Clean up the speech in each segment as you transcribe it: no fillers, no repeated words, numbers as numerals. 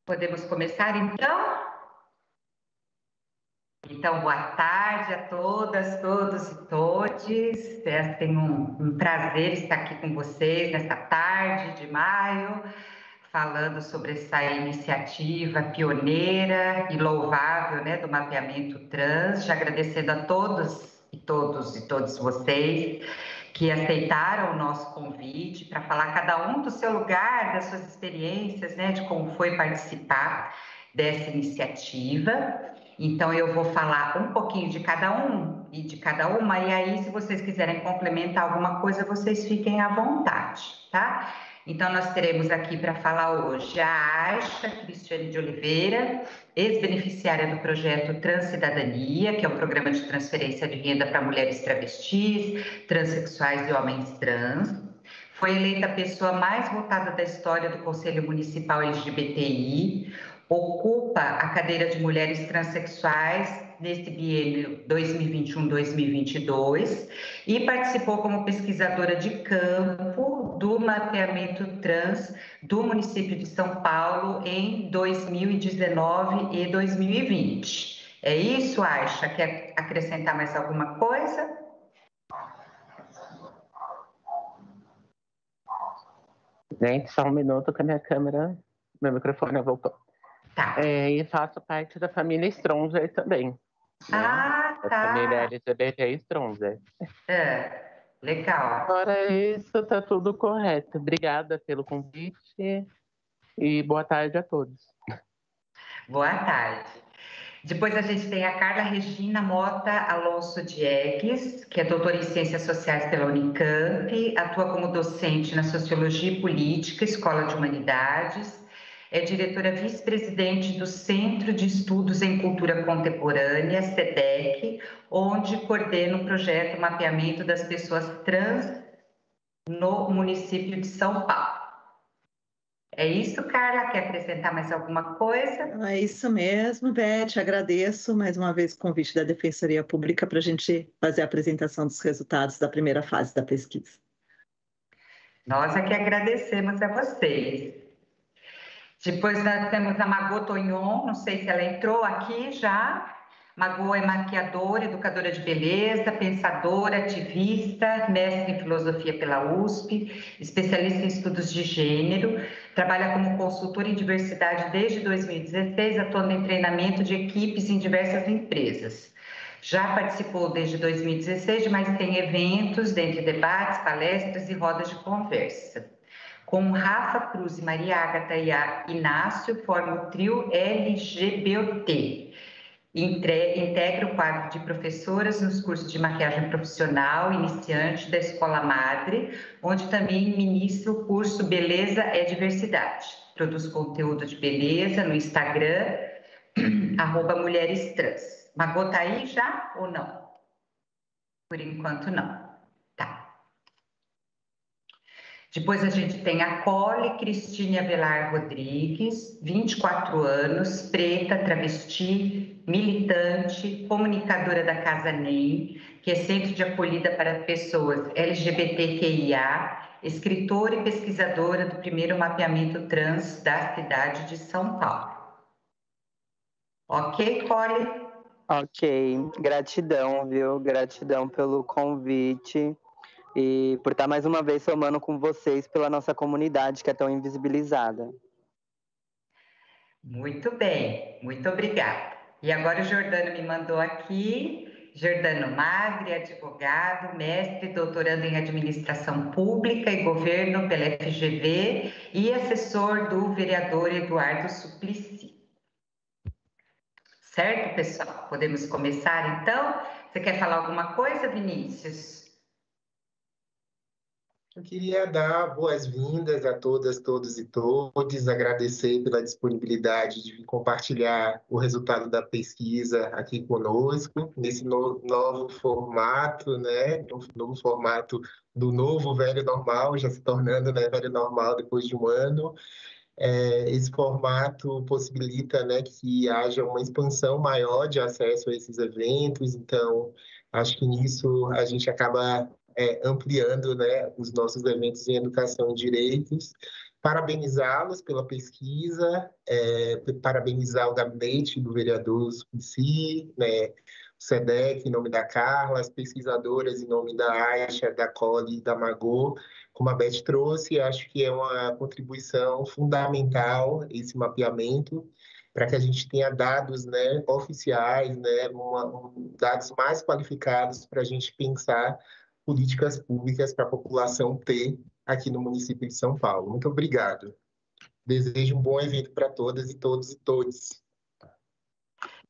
Podemos começar, então? Então, boa tarde a todas, todos e todes. Tenho um prazer estar aqui com vocês nesta tarde de maio, falando sobre essa iniciativa pioneira e louvável, né, do mapeamento trans. Já agradecendo a todos e todos vocês que aceitaram o nosso convite para falar cada um do seu lugar, das suas experiências, né, de como foi participar dessa iniciativa. Então, eu vou falar um pouquinho de cada um e de cada uma, e aí, se vocês quiserem complementar alguma coisa, vocês fiquem à vontade, tá? Então, nós teremos aqui para falar hoje a Aisha Cristiane de Oliveira, ex-beneficiária do projeto Transcidadania, que é um programa de transferência de renda para mulheres travestis, transexuais e homens trans. Foi eleita a pessoa mais votada da história do Conselho Municipal LGBTI, ocupa a cadeira de mulheres transexuais neste biênio 2021-2022 e participou como pesquisadora de campo do mapeamento trans do município de São Paulo em 2019 e 2020. É isso, Aisha? Quer acrescentar mais alguma coisa? Gente, só um minuto que a minha câmera, meu microfone voltou. Tá. E faço parte da família Stronger também. Ah, né? tá. A família LGBT Stronger. Legal. Fora isso, tá tudo correto. Obrigada pelo convite e boa tarde a todos. Boa tarde. Depois a gente tem a Carla Regina Mota Alonso Diegues, que é doutora em Ciências Sociais pela Unicamp, atua como docente na Sociologia e Política, Escola de Humanidades, é diretora vice-presidente do Centro de Estudos em Cultura Contemporânea, SEDEC, onde coordena o projeto Mapeamento das Pessoas Trans no município de São Paulo. É isso, Carla? Quer acrescentar mais alguma coisa? É isso mesmo, Beth. Agradeço mais uma vez o convite da Defensoria Pública para a gente fazer a apresentação dos resultados da primeira fase da pesquisa. Nós é que agradecemos a vocês. Depois nós temos a Margot Tonhon, não sei se ela entrou aqui já. Margot é maquiadora, educadora de beleza, pensadora, ativista, mestre em filosofia pela USP, especialista em estudos de gênero, trabalha como consultora em diversidade desde 2016, atuando em treinamento de equipes em diversas empresas. Já participou desde 2016 de mais de 100 eventos, dentre debates, palestras e rodas de conversa. Com Rafa Cruz e Maria Agatha Inácio, forma o trio LGBT. Integra o quadro de professoras nos cursos de maquiagem profissional iniciante da Escola Madre, onde também ministra o curso Beleza é Diversidade. Produz conteúdo de beleza no Instagram, @mulherestrans. Margot tá aí já ou não? Por enquanto não. Tá. Depois a gente tem a Cole Cristine Avelar Rodrigues, 24 anos, preta, travesti, militante, comunicadora da Casa NEM, que é Centro de Acolhida para Pessoas LGBTQIA, escritora e pesquisadora do primeiro mapeamento trans da cidade de São Paulo. Ok, Cole? Ok, gratidão, viu? Gratidão pelo convite e por estar mais uma vez somando com vocês pela nossa comunidade que é tão invisibilizada. Muito bem, muito obrigada. E agora o Jordano me mandou aqui, Jordano Magri, advogado, mestre, doutorando em Administração Pública e Governo pela FGV e assessor do vereador Eduardo Suplicy. Certo, pessoal? Podemos começar, então? Você quer falar alguma coisa, Vinícius? Eu queria dar boas-vindas a todas, todos e todes, agradecer pela disponibilidade de compartilhar o resultado da pesquisa aqui conosco, nesse novo formato, né? Novo formato do novo velho normal, já se tornando, né, velho normal depois de um ano. Esse formato possibilita, né, que haja uma expansão maior de acesso a esses eventos, então acho que nisso a gente acaba ampliando, né, os nossos eventos em educação e direitos. parabenizá-los pela pesquisa, parabenizar o gabinete do vereador Suplicy, né, o SEDEC, em nome da Carla, as pesquisadoras em nome da Aisha, da Cole e da Magô, como a Beth trouxe, acho que é uma contribuição fundamental esse mapeamento, para que a gente tenha dados, né, oficiais, né, dados mais qualificados para a gente pensar políticas públicas para a população ter aqui no município de São Paulo. Muito obrigado. Desejo um bom evento para todas e todos e todes.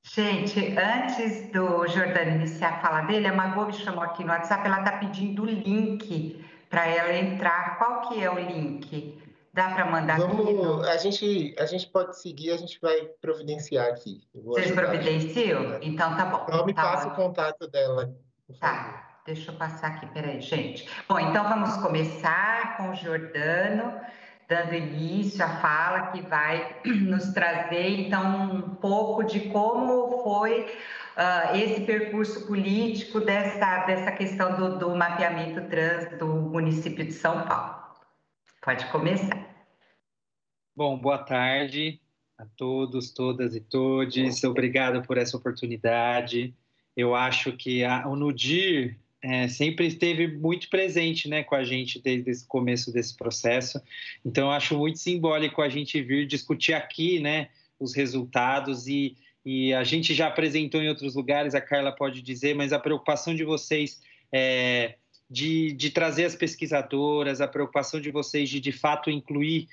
Gente, antes do Jordano iniciar a fala dele, a Magô me chamou aqui no WhatsApp, ela está pedindo o link para ela entrar. Qual que é o link? Dá para mandar aqui? A gente pode seguir, a gente vai providenciar aqui. Vocês providenciam? Então tá bom. Então me tá passa o contato dela. Tá, deixa eu passar aqui, peraí, gente. Bom, então vamos começar com o Jordano, dando início à fala que vai nos trazer, então, um pouco de como foi esse percurso político dessa questão do mapeamento trans do município de São Paulo. Pode começar. Bom, boa tarde a todos, todas e todes. Obrigado por essa oportunidade. Eu acho que o NUDIR sempre esteve muito presente, né, com a gente desde o começo desse processo. Então, eu acho muito simbólico a gente vir discutir aqui, né, os resultados e a gente já apresentou em outros lugares, a Carla pode dizer, mas a preocupação de vocês de trazer as pesquisadoras, a preocupação de vocês de fato incluir,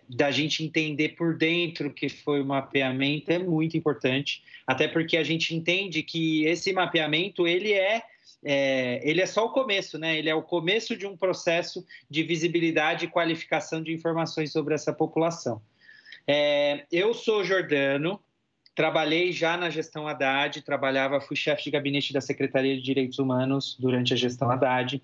da gente entender por dentro o que foi o mapeamento é muito importante, até porque a gente entende que esse mapeamento ele é só o começo, né? Ele é o começo de um processo de visibilidade e qualificação de informações sobre essa população. Eu sou Jordano, trabalhei já na gestão Haddad, fui chefe de gabinete da Secretaria de Direitos Humanos durante a gestão Haddad,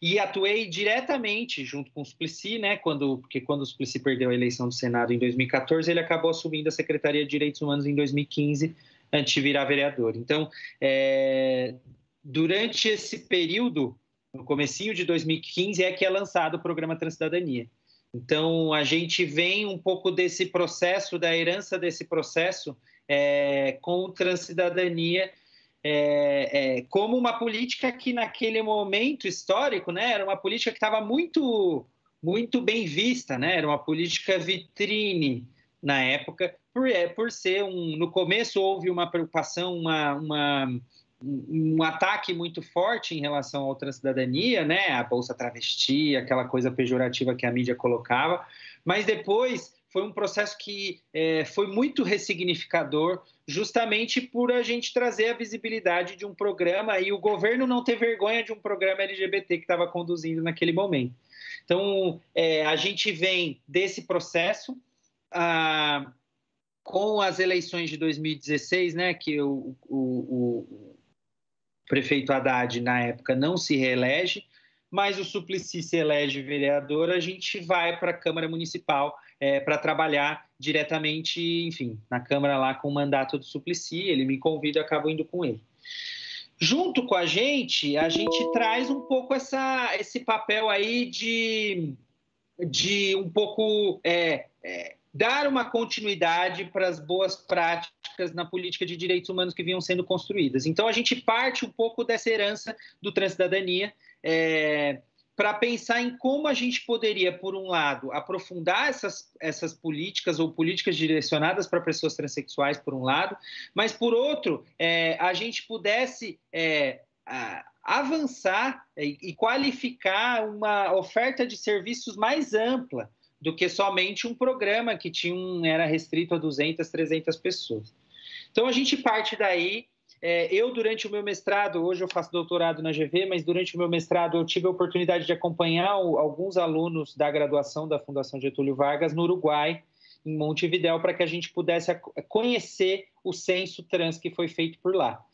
e atuei diretamente junto com o Suplicy, né? Porque quando o Suplicy perdeu a eleição do Senado em 2014, ele acabou assumindo a Secretaria de Direitos Humanos em 2015, antes de virar vereador. Então, durante esse período, no comecinho de 2015, é que é lançado o programa Transcidadania. Então, a gente vem um pouco desse processo, da herança desse processo, com o Transcidadania, como uma política que, naquele momento histórico, né, era uma política que estava muito, muito bem vista, né? Era uma política vitrine na época, por ser no começo houve uma preocupação, um ataque muito forte em relação à outra cidadania, né? A Bolsa Travesti, aquela coisa pejorativa que a mídia colocava, mas depois foi um processo que foi muito ressignificador, justamente por a gente trazer a visibilidade de um programa e o governo não ter vergonha de um programa LGBT que estava conduzindo naquele momento. Então, a gente vem desse processo, com as eleições de 2016, né, que o prefeito Haddad, na época, não se reelege, mas o Suplicy se elege vereador, a gente vai para a Câmara Municipal para trabalhar diretamente, enfim, na Câmara lá com o mandato do Suplicy, ele me convida, eu acabo indo com ele. Junto com a gente traz um pouco esse papel aí de um pouco dar uma continuidade para as boas práticas na política de direitos humanos que vinham sendo construídas. Então, a gente parte um pouco dessa herança do Transcidadania para pensar em como a gente poderia, por um lado, aprofundar essas políticas ou políticas direcionadas para pessoas transexuais, por um lado, mas, por outro, a gente pudesse avançar e qualificar uma oferta de serviços mais ampla do que somente um programa que era restrito a 200, 300 pessoas. Então, a gente parte daí. Eu, durante o meu mestrado, hoje eu faço doutorado na GV, mas durante o meu mestrado eu tive a oportunidade de acompanhar alguns alunos da graduação da Fundação Getúlio Vargas no Uruguai, em Montevidéu, para que a gente pudesse conhecer o censo trans que foi feito por lá.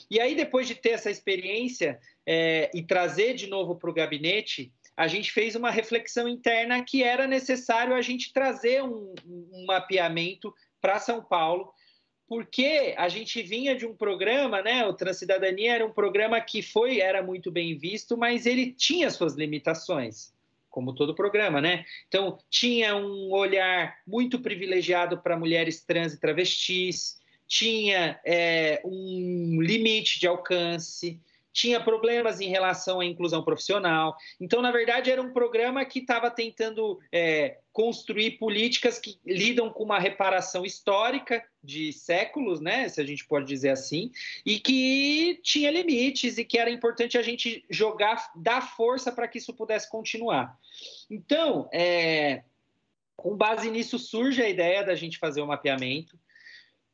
E aí, depois de ter essa experiência e trazer de novo para o gabinete, a gente fez uma reflexão interna que era necessário a gente trazer um mapeamento para São Paulo, porque a gente vinha de um programa, né? O Transcidadania era um programa que era muito bem visto, mas ele tinha suas limitações. como todo programa, né? Então, tinha um olhar muito privilegiado para mulheres trans e travestis, tinha um limite de alcance, tinha problemas em relação à inclusão profissional. Então, na verdade, era um programa que estava tentando construir políticas que lidam com uma reparação histórica de séculos, né, se a gente pode dizer assim, e que tinha limites e que era importante a gente dar força para que isso pudesse continuar. Então, com base nisso, surge a ideia da gente fazer o mapeamento.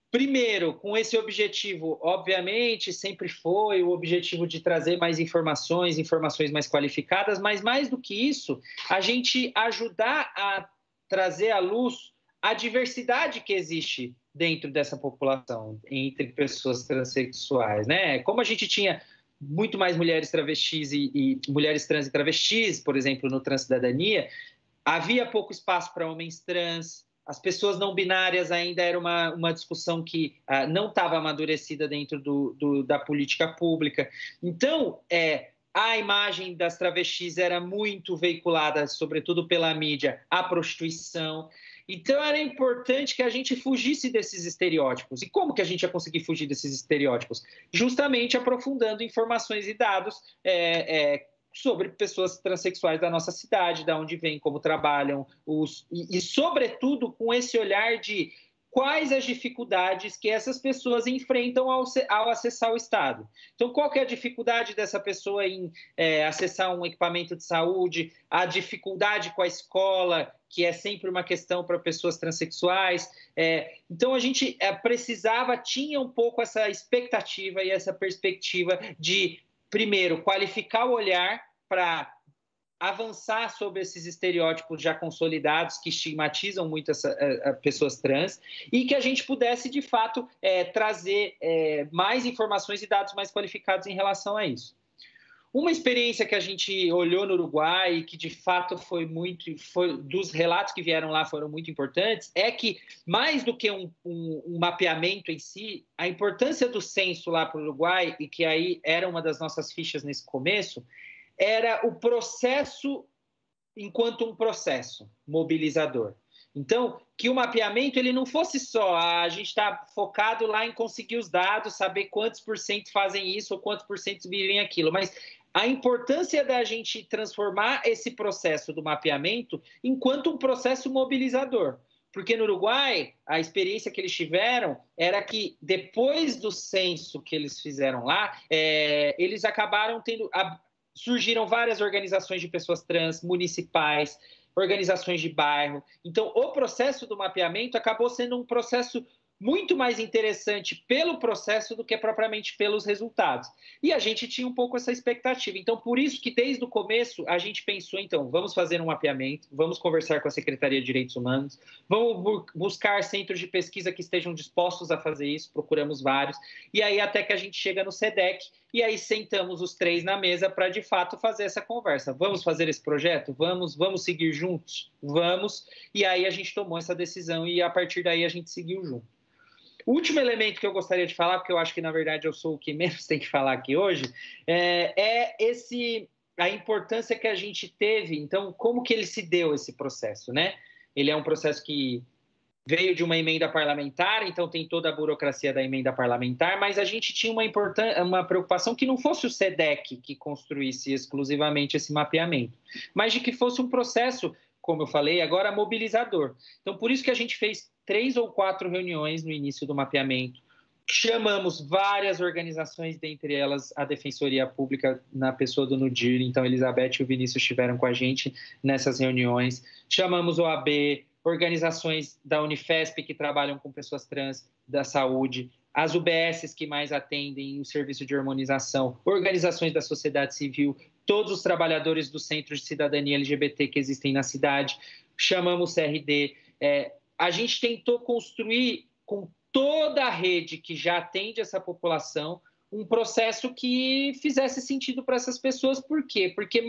Primeiro, com esse objetivo, obviamente, sempre foi o objetivo de trazer mais informações mais qualificadas, mas mais do que isso, a gente ajudar a trazer à luz a diversidade que existe dentro dessa população, entre pessoas transexuais, né? Como a gente tinha muito mais mulheres travestis e mulheres trans e travestis, por exemplo, no Transcidadania, havia pouco espaço para homens trans. As pessoas não binárias ainda era uma discussão que não estava amadurecida dentro da política pública. Então, a imagem das travestis era muito veiculada, sobretudo pela mídia, à prostituição. Então, era importante que a gente fugisse desses estereótipos. E como que a gente ia conseguir fugir desses estereótipos? Justamente aprofundando informações e dados sobre pessoas transexuais da nossa cidade, de onde vêm, como trabalham, e sobretudo, com esse olhar de quais as dificuldades que essas pessoas enfrentam ao acessar o Estado. Então, qual que é a dificuldade dessa pessoa em acessar um equipamento de saúde, a dificuldade com a escola, que é sempre uma questão para pessoas transexuais. Então, a gente tinha um pouco essa expectativa e essa perspectiva de, primeiro, qualificar o olhar para avançar sobre esses estereótipos já consolidados que estigmatizam muito pessoas trans e que a gente pudesse, de fato, trazer mais informações e dados mais qualificados em relação a isso. Uma experiência que a gente olhou no Uruguai e que, de fato, dos relatos que vieram lá foram muito importantes, é que, mais do que um mapeamento em si, a importância do censo lá para o Uruguai, e que aí era uma das nossas fichas nesse começo, era o processo enquanto um processo mobilizador. Então, que o mapeamento ele não fosse só a gente está focado lá em conseguir os dados, saber quantos por cento fazem isso ou quantos por cento vivem aquilo, mas a importância da gente transformar esse processo do mapeamento enquanto um processo mobilizador. Porque no Uruguai, a experiência que eles tiveram era que depois do censo que eles fizeram lá, eles acabaram surgiram várias organizações de pessoas trans, municipais, organizações de bairro. Então, o processo do mapeamento acabou sendo um processo muito mais interessante pelo processo do que propriamente pelos resultados. E a gente tinha um pouco essa expectativa. Então, por isso que desde o começo a gente pensou, então, vamos fazer um mapeamento, vamos conversar com a Secretaria de Direitos Humanos, vamos buscar centros de pesquisa que estejam dispostos a fazer isso, procuramos vários, e aí até que a gente chega no SEDEC, e aí sentamos os três na mesa para, de fato, fazer essa conversa. Vamos fazer esse projeto? Vamos seguir juntos? Vamos. E aí a gente tomou essa decisão e, a partir daí, a gente seguiu junto. O último elemento que eu gostaria de falar, porque eu acho que, na verdade, eu sou o que menos tem que falar aqui hoje, a importância que a gente teve. Então, como que ele se deu, esse processo, né? Ele é um processo que veio de uma emenda parlamentar, então tem toda a burocracia da emenda parlamentar, mas a gente tinha uma preocupação que não fosse o SEDEC que construísse exclusivamente esse mapeamento, mas de que fosse um processo, como eu falei, agora mobilizador. Então, por isso que a gente fez 3 ou 4 reuniões no início do mapeamento, chamamos várias organizações, dentre elas a Defensoria Pública, na pessoa do Nudir, então Elizabeth e o Vinícius estiveram com a gente nessas reuniões, chamamos o OAB, organizações da Unifesp que trabalham com pessoas trans, da saúde, as UBSs que mais atendem o serviço de harmonização, organizações da sociedade civil, todos os trabalhadores do Centro de Cidadania LGBT que existem na cidade, chamamos o CRD. A gente tentou construir com toda a rede que já atende essa população um processo que fizesse sentido para essas pessoas. Por quê? Porque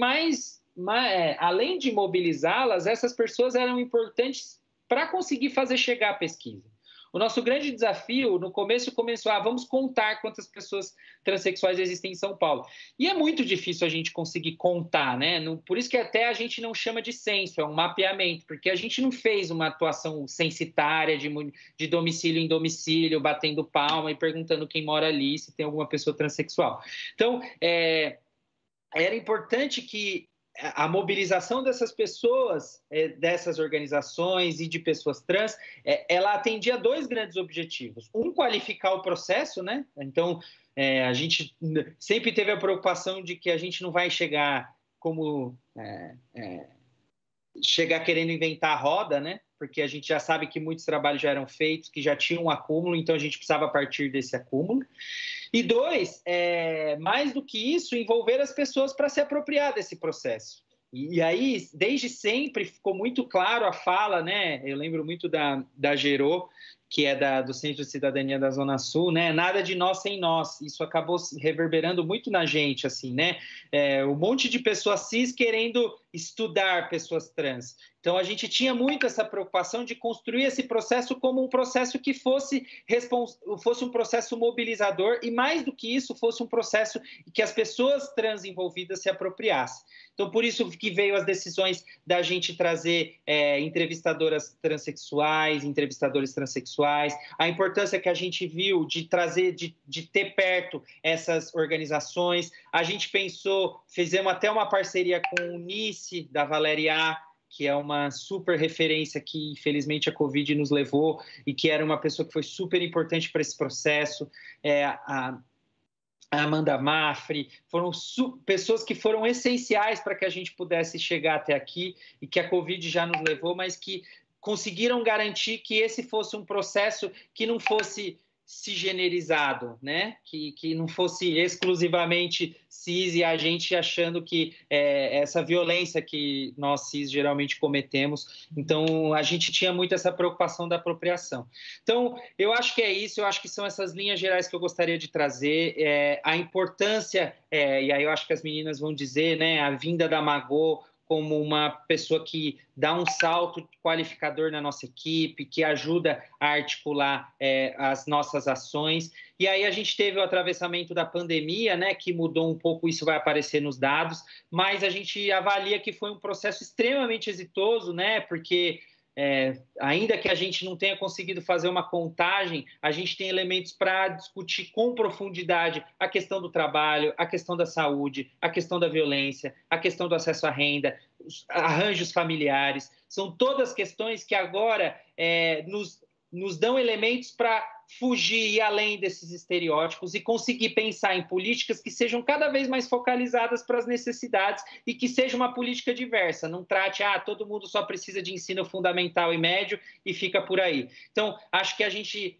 além de mobilizá-las, essas pessoas eram importantes para conseguir fazer chegar a pesquisa. O nosso grande desafio, no começo, começou vamos contar quantas pessoas transexuais existem em São Paulo. E é muito difícil a gente conseguir contar, né? Por isso que até a gente não chama de censo, é um mapeamento, porque a gente não fez uma atuação censitária de domicílio em domicílio, batendo palma e perguntando quem mora ali, se tem alguma pessoa transexual. Então, era importante que a mobilização dessas pessoas, dessas organizações e de pessoas trans, ela atendia a 2 grandes objetivos. Um, qualificar o processo, né? Então, a gente sempre teve a preocupação de que a gente não vai chegar chegar querendo inventar a roda, né? Porque a gente já sabe que muitos trabalhos já eram feitos, que já tinham um acúmulo, então a gente precisava partir desse acúmulo. E 2, mais do que isso, envolver as pessoas para se apropriar desse processo. E aí, desde sempre, ficou muito claro a fala, né? Eu lembro muito da Gerô, que é do Centro de Cidadania da Zona Sul, né? Nada de nós sem nós. Isso acabou reverberando muito na gente, assim, né? Um monte de pessoas cis querendo estudar pessoas trans. Então, a gente tinha muito essa preocupação de construir esse processo como um processo que fosse um processo mobilizador e, mais do que isso, fosse um processo que as pessoas trans envolvidas se apropriassem. Então, por isso que veio as decisões da gente trazer entrevistadoras transexuais, entrevistadores transexuais, a importância que a gente viu de trazer, de ter perto essas organizações. A gente pensou, fizemos até uma parceria com o Nice, da Valéria, que é uma super referência que, infelizmente, a Covid nos levou e que era uma pessoa que foi super importante para esse processo. A Amanda Mafri, foram pessoas que foram essenciais para que a gente pudesse chegar até aqui e que a Covid já nos levou, mas que conseguiram garantir que esse fosse um processo que não fosse cisgenerizado, né? Que não fosse exclusivamente cis e a gente achando que essa violência que nós cis geralmente cometemos. Então, a gente tinha muito essa preocupação da apropriação. Então, eu acho que é isso, eu acho que são essas linhas gerais que eu gostaria de trazer. A importância, e aí eu acho que as meninas vão dizer, né? A vinda da Magô como uma pessoa que dá um salto qualificador na nossa equipe, que ajuda a articular as nossas ações. E aí a gente teve o atravessamento da pandemia, né, que mudou um pouco, isso vai aparecer nos dados, mas a gente avalia que foi um processo extremamente exitoso, né, porque ainda que a gente não tenha conseguido fazer uma contagem, a gente tem elementos para discutir com profundidade a questão do trabalho, a questão da saúde, a questão da violência, a questão do acesso à renda, os arranjos familiares. São todas questões que agora nos dão elementos para fugir e ir além desses estereótipos e conseguir pensar em políticas que sejam cada vez mais focalizadas para as necessidades e que seja uma política diversa, não trate, todo mundo só precisa de ensino fundamental e médio e fica por aí. Então, acho que a gente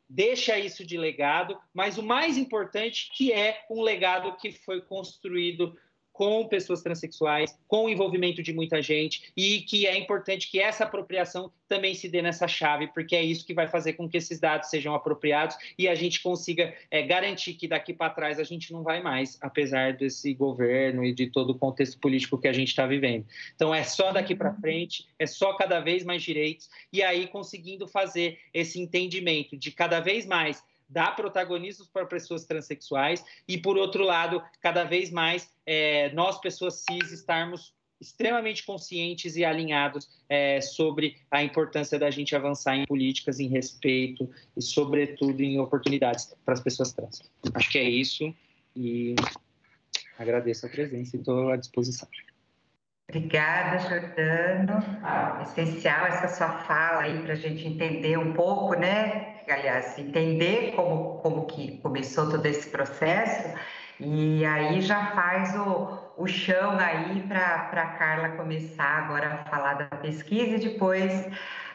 deixa isso de legado, mas o mais importante que é um legado que foi construído com pessoas transexuais, com o envolvimento de muita gente e que é importante que essa apropriação também se dê nessa chave, porque é isso que vai fazer com que esses dados sejam apropriados e a gente consiga garantir que daqui para trás a gente não vai mais, apesar desse governo e de todo o contexto político que a gente está vivendo. Então, é só daqui para frente, é só cada vez mais direitos e aí conseguindo fazer esse entendimento de cada vez mais dar protagonismo para pessoas transexuais e, por outro lado, cada vez mais nós, pessoas cis, estarmos extremamente conscientes e alinhados sobre a importância da gente avançar em políticas, em respeito e, sobretudo, em oportunidades para as pessoas trans. Acho que é isso e agradeço a presença e estou à disposição. Obrigada, Jordano. Essencial essa sua fala aí para a gente entender um pouco, né? Aliás, entender como que começou todo esse processo e aí já faz o chão aí para a Carla começar agora a falar da pesquisa e depois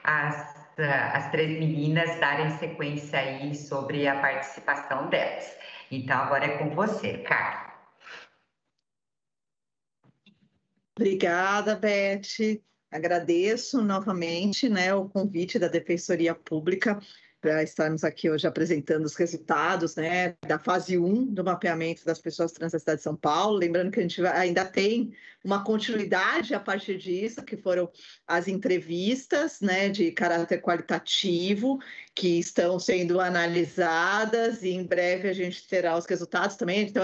as 3 meninas darem sequência aí sobre a participação delas. Então, agora é com você, Carla. Obrigada, Beth. Agradeço novamente, né, o convite da Defensoria Pública para estarmos aqui hoje apresentando os resultados, né, da fase 1 do mapeamento das pessoas trans da cidade de São Paulo. Lembrando que a gente ainda tem uma continuidade a partir disso, que foram as entrevistas, né, de caráter qualitativo, que estão sendo analisadas, e em breve a gente terá os resultados também. Então,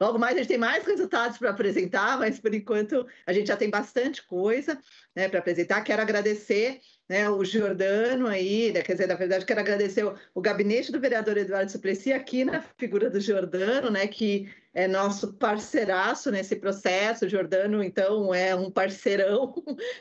logo mais a gente tem mais resultados para apresentar, mas por enquanto a gente já tem bastante coisa, né, para apresentar. Quero agradecer, né, o Giordano aí, né, quer dizer, na verdade, quero agradecer o gabinete do vereador Eduardo Suplicy aqui na figura do Giordano, né, que é nosso parceiraço nesse processo. O Giordano, então, é um parceirão,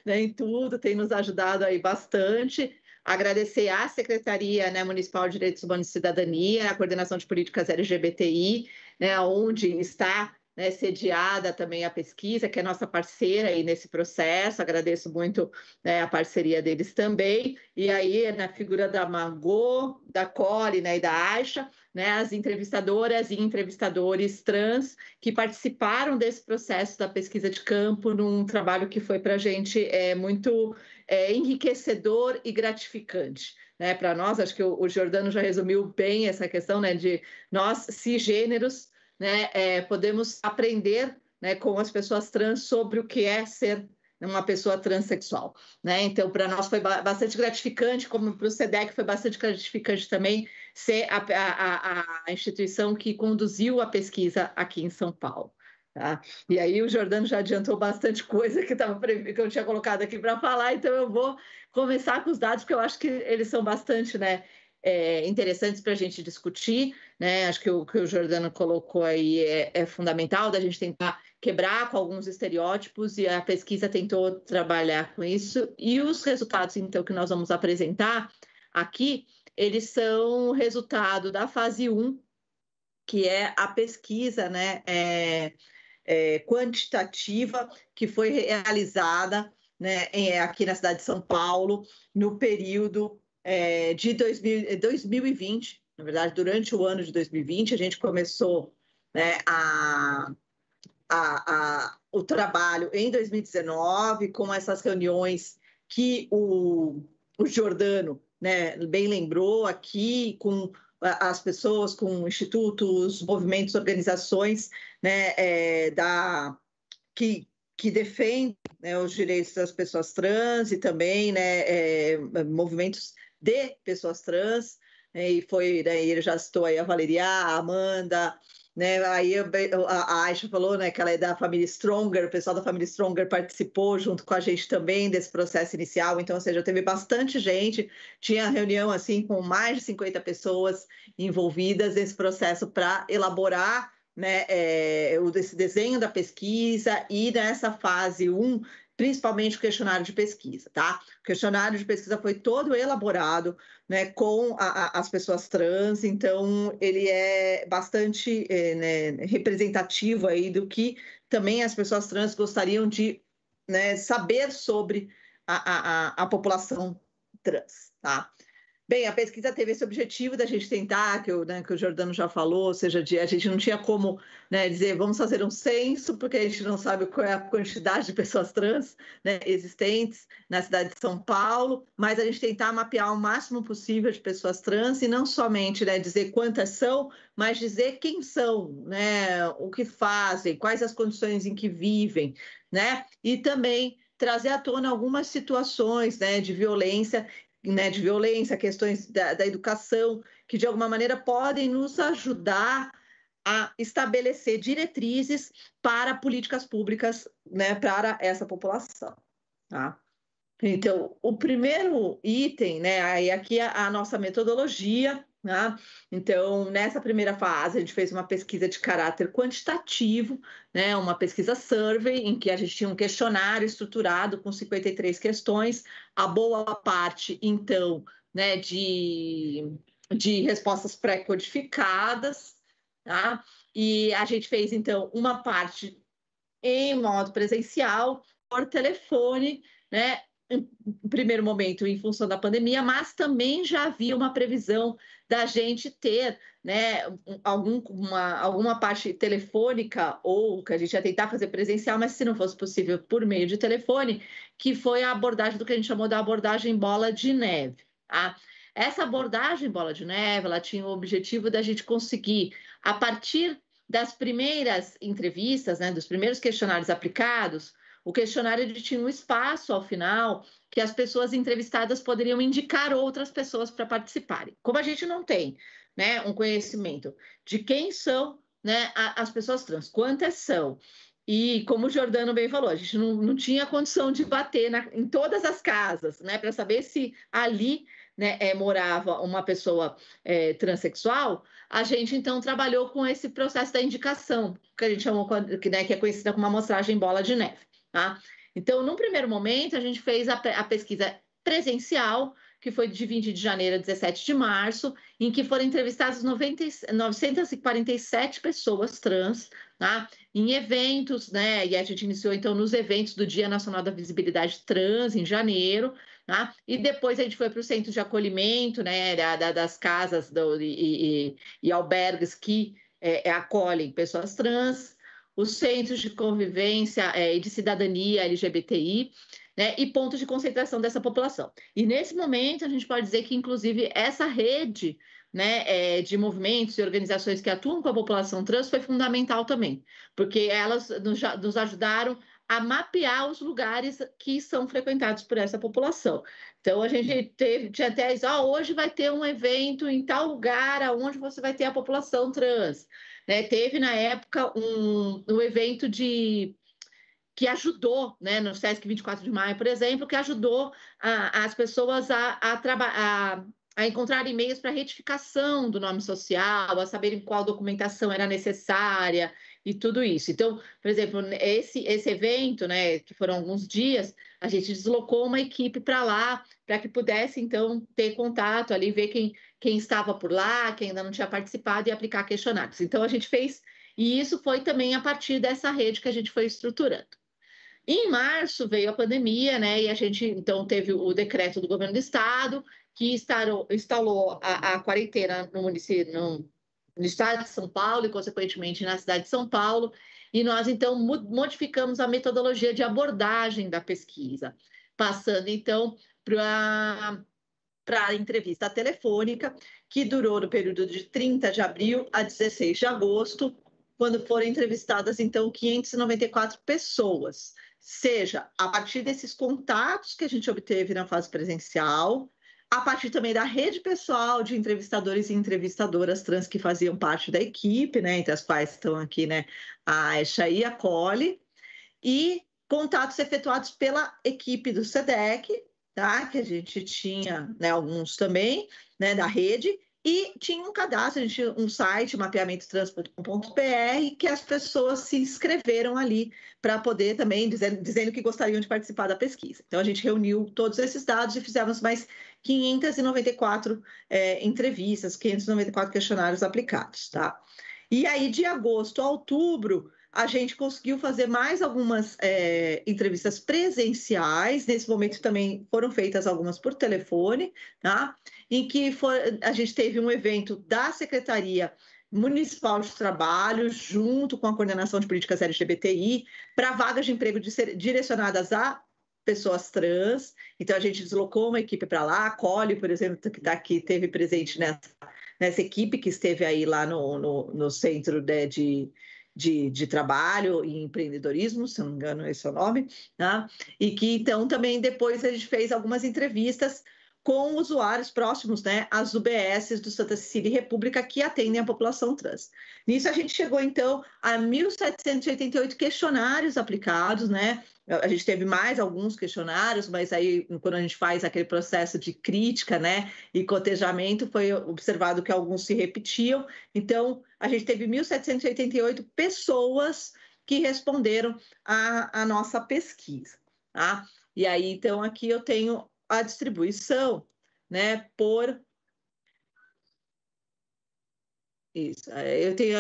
né, em tudo, tem nos ajudado aí bastante. Agradecer à Secretaria, né, Municipal de Direitos Humanos e Cidadania, a Coordenação de Políticas LGBTI, né, onde está, né, sediada também a pesquisa, que é nossa parceira aí nesse processo. Agradeço muito, né, a parceria deles também. E aí, na figura da Margot, da Cole, né, e da Aisha, né, as entrevistadoras e entrevistadores trans que participaram desse processo da pesquisa de campo, num trabalho que foi para a gente muito enriquecedor e gratificante, né, para nós. Acho que o Giordano já resumiu bem essa questão, né, de nós, cisgêneros, né, podemos aprender, né, com as pessoas trans sobre o que é ser uma pessoa transexual, né? Então, para nós foi bastante gratificante, como para o SEDEC foi bastante gratificante também ser a instituição que conduziu a pesquisa aqui em São Paulo. Tá? E aí o Giordano já adiantou bastante coisa que eu tinha colocado aqui para falar, então eu vou começar com os dados, porque eu acho que eles são bastante, né, interessantes para a gente discutir, né? Acho que o que o Giordano colocou aí é fundamental, da gente tentar quebrar com alguns estereótipos, e a pesquisa tentou trabalhar com isso. E os resultados, então, que nós vamos apresentar aqui, eles são resultado da fase 1, que é a pesquisa, né, quantitativa, que foi realizada, né, aqui na cidade de São Paulo, no período de 2020, na verdade, durante o ano de 2020, a gente começou, né, o trabalho em 2019, com essas reuniões que o Giordano, né, bem lembrou aqui, com as pessoas, com institutos, movimentos, organizações, né, que defendem, né, os direitos das pessoas trans, e também, né, movimentos de pessoas trans, né, e foi, né, ele já citou aí a Valeria, a Amanda, né, aí a Aisha falou, né, que ela é da família Stronger, o pessoal da família Stronger participou junto com a gente também desse processo inicial. Então, ou seja, teve bastante gente, tinha reunião assim com mais de 50 pessoas envolvidas nesse processo para elaborar, né, esse desenho da pesquisa, e nessa fase 1, principalmente o questionário de pesquisa, tá? O questionário de pesquisa foi todo elaborado, né, com as pessoas trans, então ele é bastante né, representativo aí do que também as pessoas trans gostariam de, né, saber sobre a população trans, tá? Bem, a pesquisa teve esse objetivo da gente tentar, que o Giordano já falou, ou seja, a gente não tinha como, né, dizer vamos fazer um censo, porque a gente não sabe qual é a quantidade de pessoas trans, né, existentes na cidade de São Paulo, mas a gente tentar mapear o máximo possível de pessoas trans, e não somente, né, dizer quantas são, mas dizer quem são, né, o que fazem, quais as condições em que vivem, né, e também trazer à tona algumas situações, né, de violência, questões da educação, que de alguma maneira podem nos ajudar a estabelecer diretrizes para políticas públicas, né, para essa população, tá? Então, o primeiro item, né, aí aqui a nossa metodologia, né? Então, nessa primeira fase, a gente fez uma pesquisa de caráter quantitativo, né, uma pesquisa survey, em que a gente tinha um questionário estruturado com 53 questões, a boa parte, então, né, de respostas pré-codificadas, tá? E a gente fez, então, uma parte em modo presencial, por telefone, né? Em primeiro momento, em função da pandemia, mas também já havia uma previsão da gente ter, né, alguma parte telefônica, ou que a gente ia tentar fazer presencial, mas se não fosse possível por meio de telefone, que foi a abordagem do que a gente chamou da abordagem bola de neve. Tá? essa abordagem bola de neve, ela tinha o objetivo da gente conseguir, a partir das primeiras entrevistas, né, dos primeiros questionários aplicados, o questionário ele tinha um espaço ao final que as pessoas entrevistadas poderiam indicar outras pessoas para participarem. Como a gente não tem, né, um conhecimento de quem são, né, as pessoas trans, quantas são, e como o Jordano bem falou, a gente não tinha condição de bater em todas as casas, né, para saber se ali, né, morava uma pessoa transexual. A gente então trabalhou com esse processo da indicação, que a gente chamou, né, que é conhecida como amostragem bola de neve. Tá? Então, num primeiro momento, a gente fez a pesquisa presencial, que foi de 20 de janeiro a 17 de março, em que foram entrevistadas 947 pessoas trans, tá? Em eventos, né? E a gente iniciou, então, nos eventos do Dia Nacional da Visibilidade Trans, em janeiro, tá? E depois a gente foi para o centro de acolhimento, né? Das casas e albergues que acolhem pessoas trans, os centros de convivência e de cidadania LGBTI, né, e pontos de concentração dessa população. E nesse momento a gente pode dizer que, inclusive, essa rede, né, de movimentos e organizações que atuam com a população trans foi fundamental também, porque elas nos ajudaram a mapear os lugares que são frequentados por essa população. Então, a gente tinha até isso, hoje vai ter um evento em tal lugar onde você vai ter a população trans. Né? Teve, na época, um evento que ajudou, né, no Sesc 24 de Maio, por exemplo, que ajudou as pessoas a encontrar e-mails para retificação do nome social, a saberem qual documentação era necessária e tudo isso. Então, por exemplo, esse evento, né, que foram alguns dias, a gente deslocou uma equipe para lá, para que pudesse, então, ter contato ali, ver quem estava por lá, quem ainda não tinha participado e aplicar questionários. Então, a gente fez, e isso foi também a partir dessa rede que a gente foi estruturando. Em março veio a pandemia, né? E a gente então teve o decreto do governo do estado que instalou a quarentena no município, no estado de São Paulo e, consequentemente, na cidade de São Paulo. E nós então modificamos a metodologia de abordagem da pesquisa, passando então para a entrevista telefônica, que durou no período de 30 de abril a 16 de agosto, quando foram entrevistadas, então, 594 pessoas, seja a partir desses contatos que a gente obteve na fase presencial, a partir também da rede pessoal de entrevistadores e entrevistadoras trans que faziam parte da equipe, né, entre as quais estão aqui, né, a Esha e a Cole, e contatos efetuados pela equipe do SEDEC, tá, que a gente tinha, né, alguns também, né, da rede, e tinha um cadastro, a gente tinha um site, mapeamentotrans.com.br, que as pessoas se inscreveram ali para poder também, dizendo que gostariam de participar da pesquisa. Então, a gente reuniu todos esses dados e fizemos mais 594 entrevistas, 594 questionários aplicados, tá? E aí, de agosto a outubro, a gente conseguiu fazer mais algumas entrevistas presenciais. Nesse momento também foram feitas algumas por telefone, tá? Em que a gente teve um evento da Secretaria Municipal de Trabalho, junto com a Coordenação de Políticas LGBTI, para vagas de emprego direcionadas a pessoas trans. Então, a gente deslocou uma equipe para lá. A Cole, por exemplo, que está aqui, esteve presente nessa equipe que esteve aí lá no Centro, né, de Trabalho e Empreendedorismo, se não me engano, esse é o nome, né? E que, então, também depois a gente fez algumas entrevistas com usuários próximos, né, às UBSs do Santa Cecília e República que atendem a população trans. Nisso a gente chegou, então, a 1.788 questionários aplicados, né? A gente teve mais alguns questionários, mas aí, quando a gente faz aquele processo de crítica, né, e cotejamento, foi observado que alguns se repetiam. Então, a gente teve 1.788 pessoas que responderam à nossa pesquisa, tá? E aí, então, aqui eu tenho a distribuição, né, por... Isso, eu tenho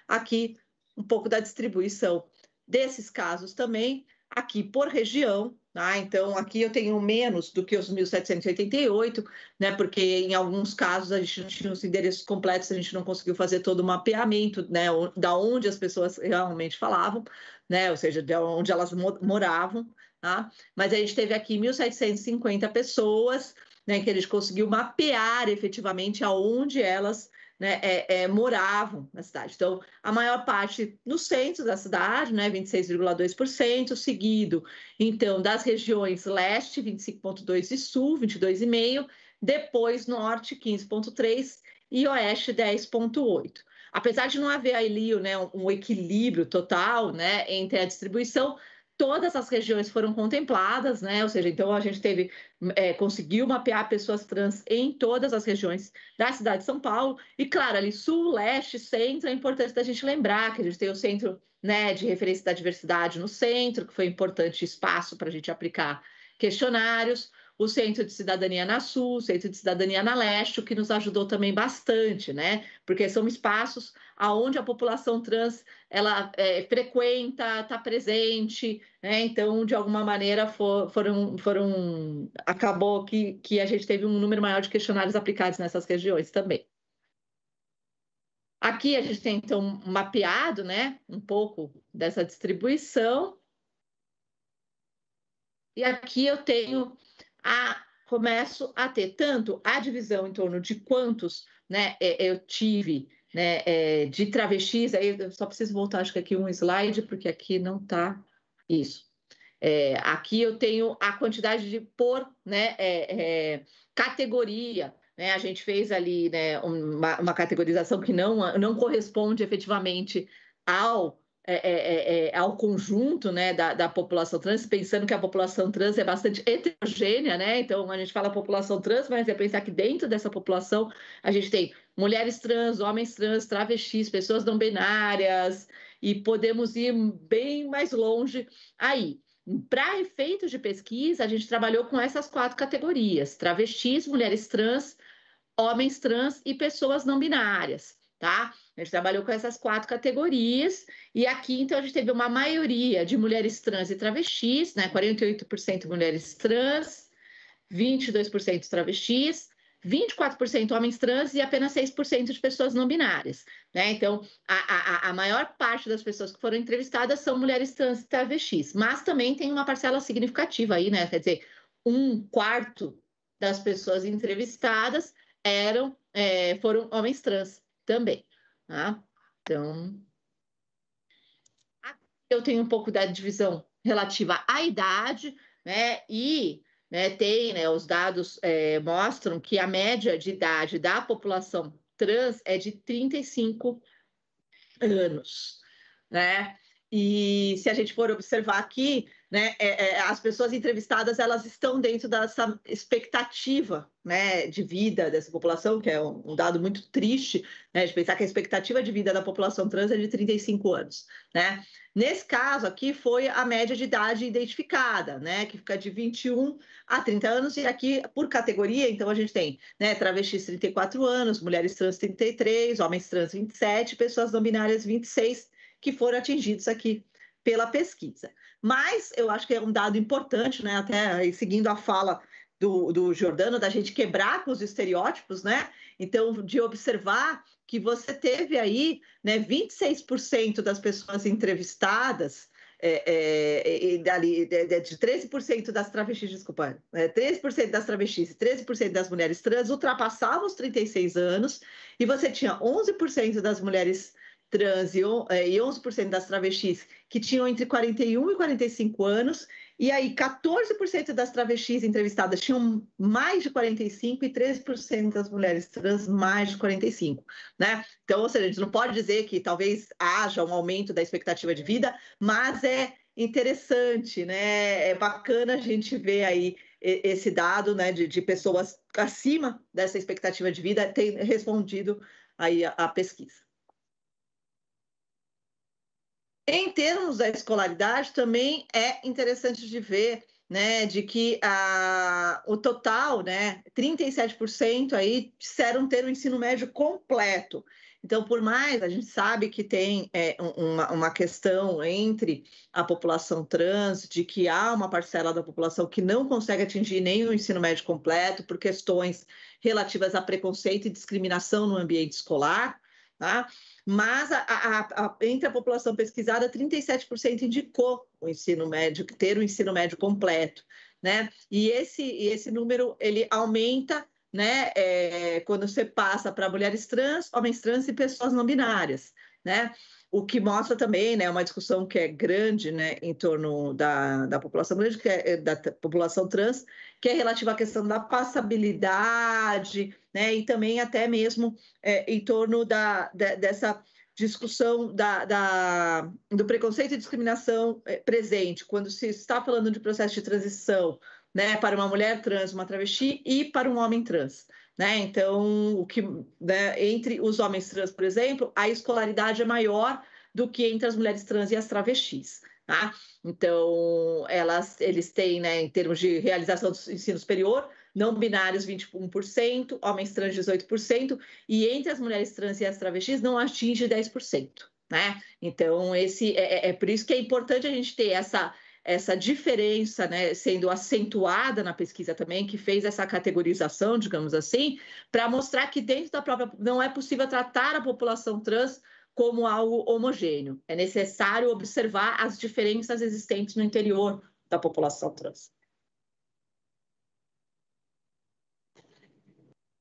aqui um pouco da distribuição desses casos também, aqui por região, tá? Então, aqui eu tenho menos do que os 1.788, né? Porque em alguns casos a gente não tinha os endereços completos, a gente não conseguiu fazer todo o mapeamento, né? Da onde as pessoas realmente falavam, né? Ou seja, de onde elas moravam, tá? Mas a gente teve aqui 1.750 pessoas né, que a gente conseguiu mapear efetivamente aonde elas, né, moravam na cidade. Então, a maior parte no centro da cidade, né, 26,2%, seguido, então, das regiões leste, 25,2%, e sul, 22,5%, depois norte, 15,3%, e oeste, 10,8%. Apesar de não haver ali, né, um equilíbrio total, né, entre a distribuição, todas as regiões foram contempladas, né? Ou seja, então a gente conseguiu mapear pessoas trans em todas as regiões da cidade de São Paulo. E, claro, ali sul, leste, centro, é importante da gente lembrar que a gente tem o centro, né, de referência da diversidade no centro, que foi importante espaço para a gente aplicar questionários, o Centro de Cidadania na Sul, o Centro de Cidadania na Leste, o que nos ajudou também bastante, né? Porque são espaços onde a população trans ela frequenta, está presente, né? Então, de alguma maneira, acabou que a gente teve um número maior de questionários aplicados nessas regiões também. Aqui a gente tem, então, mapeado, né, um pouco dessa distribuição. E aqui eu tenho começo a ter tanto a divisão em torno de quantos, né, eu tive, né, de travestis. Aí eu só preciso voltar, acho que aqui um slide, porque aqui não está isso. Aqui eu tenho a quantidade de por, né, categoria, né? A gente fez ali, né, uma categorização que não corresponde efetivamente ao conjunto, né, da população trans, pensando que a população trans é bastante heterogênea, né? Então, a gente fala população trans, mas é pensar que dentro dessa população a gente tem mulheres trans, homens trans, travestis, pessoas não binárias, e podemos ir bem mais longe aí. Para efeitos de pesquisa, a gente trabalhou com essas 4 categorias: travestis, mulheres trans, homens trans e pessoas não binárias, tá? A gente trabalhou com essas 4 categorias, e aqui, então, a gente teve uma maioria de mulheres trans e travestis, né? 48% mulheres trans, 22% travestis, 24% homens trans e apenas 6% de pessoas não binárias, né? Então, a maior parte das pessoas que foram entrevistadas são mulheres trans e travestis, mas também tem uma parcela significativa aí, né? Quer dizer, 1/4 das pessoas entrevistadas foram homens trans também, tá? Então, aqui eu tenho um pouco da divisão relativa à idade, né? E tem, né, os dados mostram que a média de idade da população trans é de 35 anos, né? E se a gente for observar aqui, né, as pessoas entrevistadas, elas estão dentro dessa expectativa, né, de vida dessa população, que é um dado muito triste, né, de pensar que a expectativa de vida da população trans é de 35 anos, né? Nesse caso aqui foi a média de idade identificada, né, que fica de 21 a 30 anos, e aqui por categoria, então a gente tem, né, travestis 34 anos, mulheres trans 33, homens trans 27, pessoas não binárias 26, que foram atingidos aqui pela pesquisa. Mas eu acho que é um dado importante, né, até seguindo a fala do Giordano, da gente quebrar com os estereótipos, né? Então, de observar que você teve aí, né, 26% das pessoas entrevistadas, de 13% das travestis, desculpa, 13% das travestis e 13% das mulheres trans ultrapassavam os 36 anos, e você tinha 11% das mulheres trans e 11% das travestis que tinham entre 41 e 45 anos, e aí 14% das travestis entrevistadas tinham mais de 45 e 13% das mulheres trans mais de 45, né? Então, ou seja, a gente não pode dizer que talvez haja um aumento da expectativa de vida, mas é interessante, né? É bacana a gente ver aí esse dado, né, de pessoas acima dessa expectativa de vida ter respondido aí a pesquisa. Em termos da escolaridade, também é interessante de ver, né, de que o total, né, 37% aí disseram ter o ensino médio completo. Então, por mais, a gente sabe que tem uma questão entre a população trans, de que há uma parcela da população que não consegue atingir nem o ensino médio completo por questões relativas a preconceito e discriminação no ambiente escolar, tá? Mas entre a população pesquisada, 37% indicou o ensino médio, ter o ensino médio completo, né? E esse número, ele aumenta, né, quando você passa para mulheres trans, homens trans e pessoas não binárias, né? O que mostra também, né, uma discussão que é grande, né, em torno da população grande, da população trans, que é relativa à questão da passabilidade, né, e também até mesmo em torno dessa discussão do preconceito e discriminação presente, quando se está falando de processo de transição, né, para uma mulher trans, uma travesti e para um homem trans. Né? Então, né, entre os homens trans, por exemplo, a escolaridade é maior do que entre as mulheres trans e as travestis. Tá? Então, eles têm, né, em termos de realização do ensino superior, não binários 21%, homens trans 18%, e entre as mulheres trans e as travestis não atinge 10%. Né? Então, é por isso que é importante a gente ter essa diferença, né, sendo acentuada na pesquisa também, que fez essa categorização, digamos assim, para mostrar que dentro da própria não é possível tratar a população trans como algo homogêneo. É necessário observar as diferenças existentes no interior da população trans.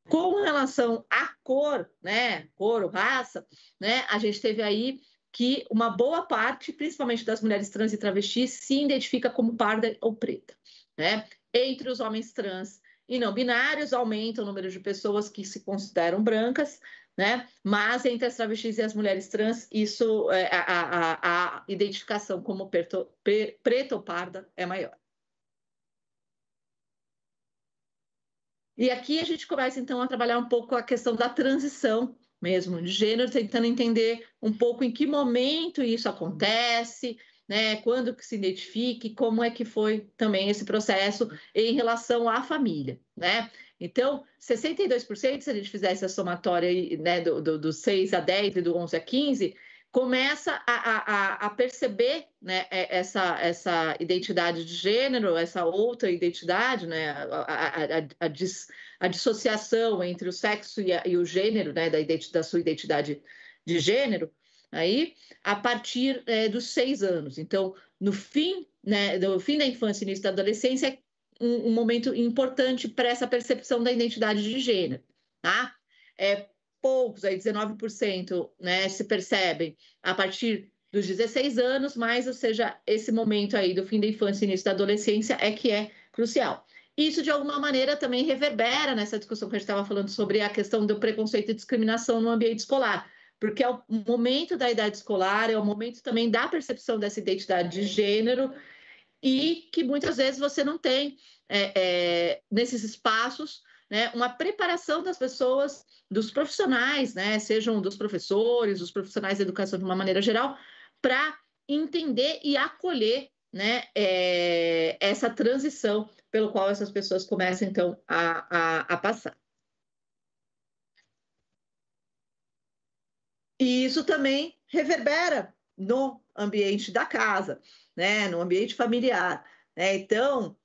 Com relação à cor, né, cor ou raça, né, a gente teve aí que uma boa parte, principalmente das mulheres trans e travestis, se identifica como parda ou preta. Né? Entre os homens trans e não binários, aumenta o número de pessoas que se consideram brancas, né? Mas entre as travestis e as mulheres trans, isso, a identificação como preta ou parda é maior. E aqui a gente começa, então, a trabalhar um pouco a questão da transição mesmo de gênero, tentando entender um pouco em que momento isso acontece, né? Quando que se identifica e como é que foi também esse processo em relação à família, né? Então, 62%, se a gente fizesse a somatória, né, do 6 a 10 e do 11 a 15, começa a perceber, né, essa identidade de gênero, essa outra identidade, né, a dissociação entre o sexo e o gênero, né, da sua identidade de gênero, aí, a partir dos 6 anos. Então, no fim, né, do fim da infância e início da adolescência, é um momento importante para essa percepção da identidade de gênero. Tá? Poucos, aí 19%, né, se percebem a partir dos 16 anos, mas, ou seja, esse momento aí do fim da infância e início da adolescência é que é crucial. Isso, de alguma maneira, também reverbera nessa discussão que a gente estava falando sobre a questão do preconceito e discriminação no ambiente escolar, porque é o momento da idade escolar, é o momento também da percepção dessa identidade de gênero e que muitas vezes você não tem nesses espaços, né, uma preparação das pessoas, dos profissionais, né, sejam dos professores, dos profissionais de educação de uma maneira geral, para entender e acolher, né, essa transição pelo qual essas pessoas começam, então, a passar. E isso também reverbera no ambiente da casa, né, no ambiente familiar. Né? Então,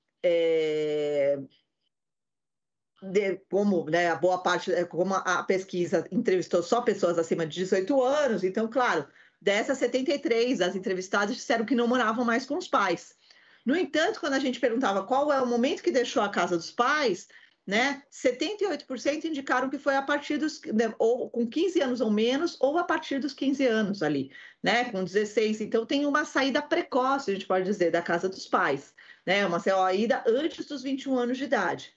como, né, a boa parte, como a pesquisa entrevistou só pessoas acima de 18 anos, então, claro, dessas 73, as entrevistadas disseram que não moravam mais com os pais. No entanto, quando a gente perguntava qual é o momento que deixou a casa dos pais, né, 78% indicaram que foi a partir dos, né, ou com 15 anos ou menos, ou a partir dos 15 anos ali, né, com 16. Então, tem uma saída precoce, a gente pode dizer, da casa dos pais, né, uma saída antes dos 21 anos de idade.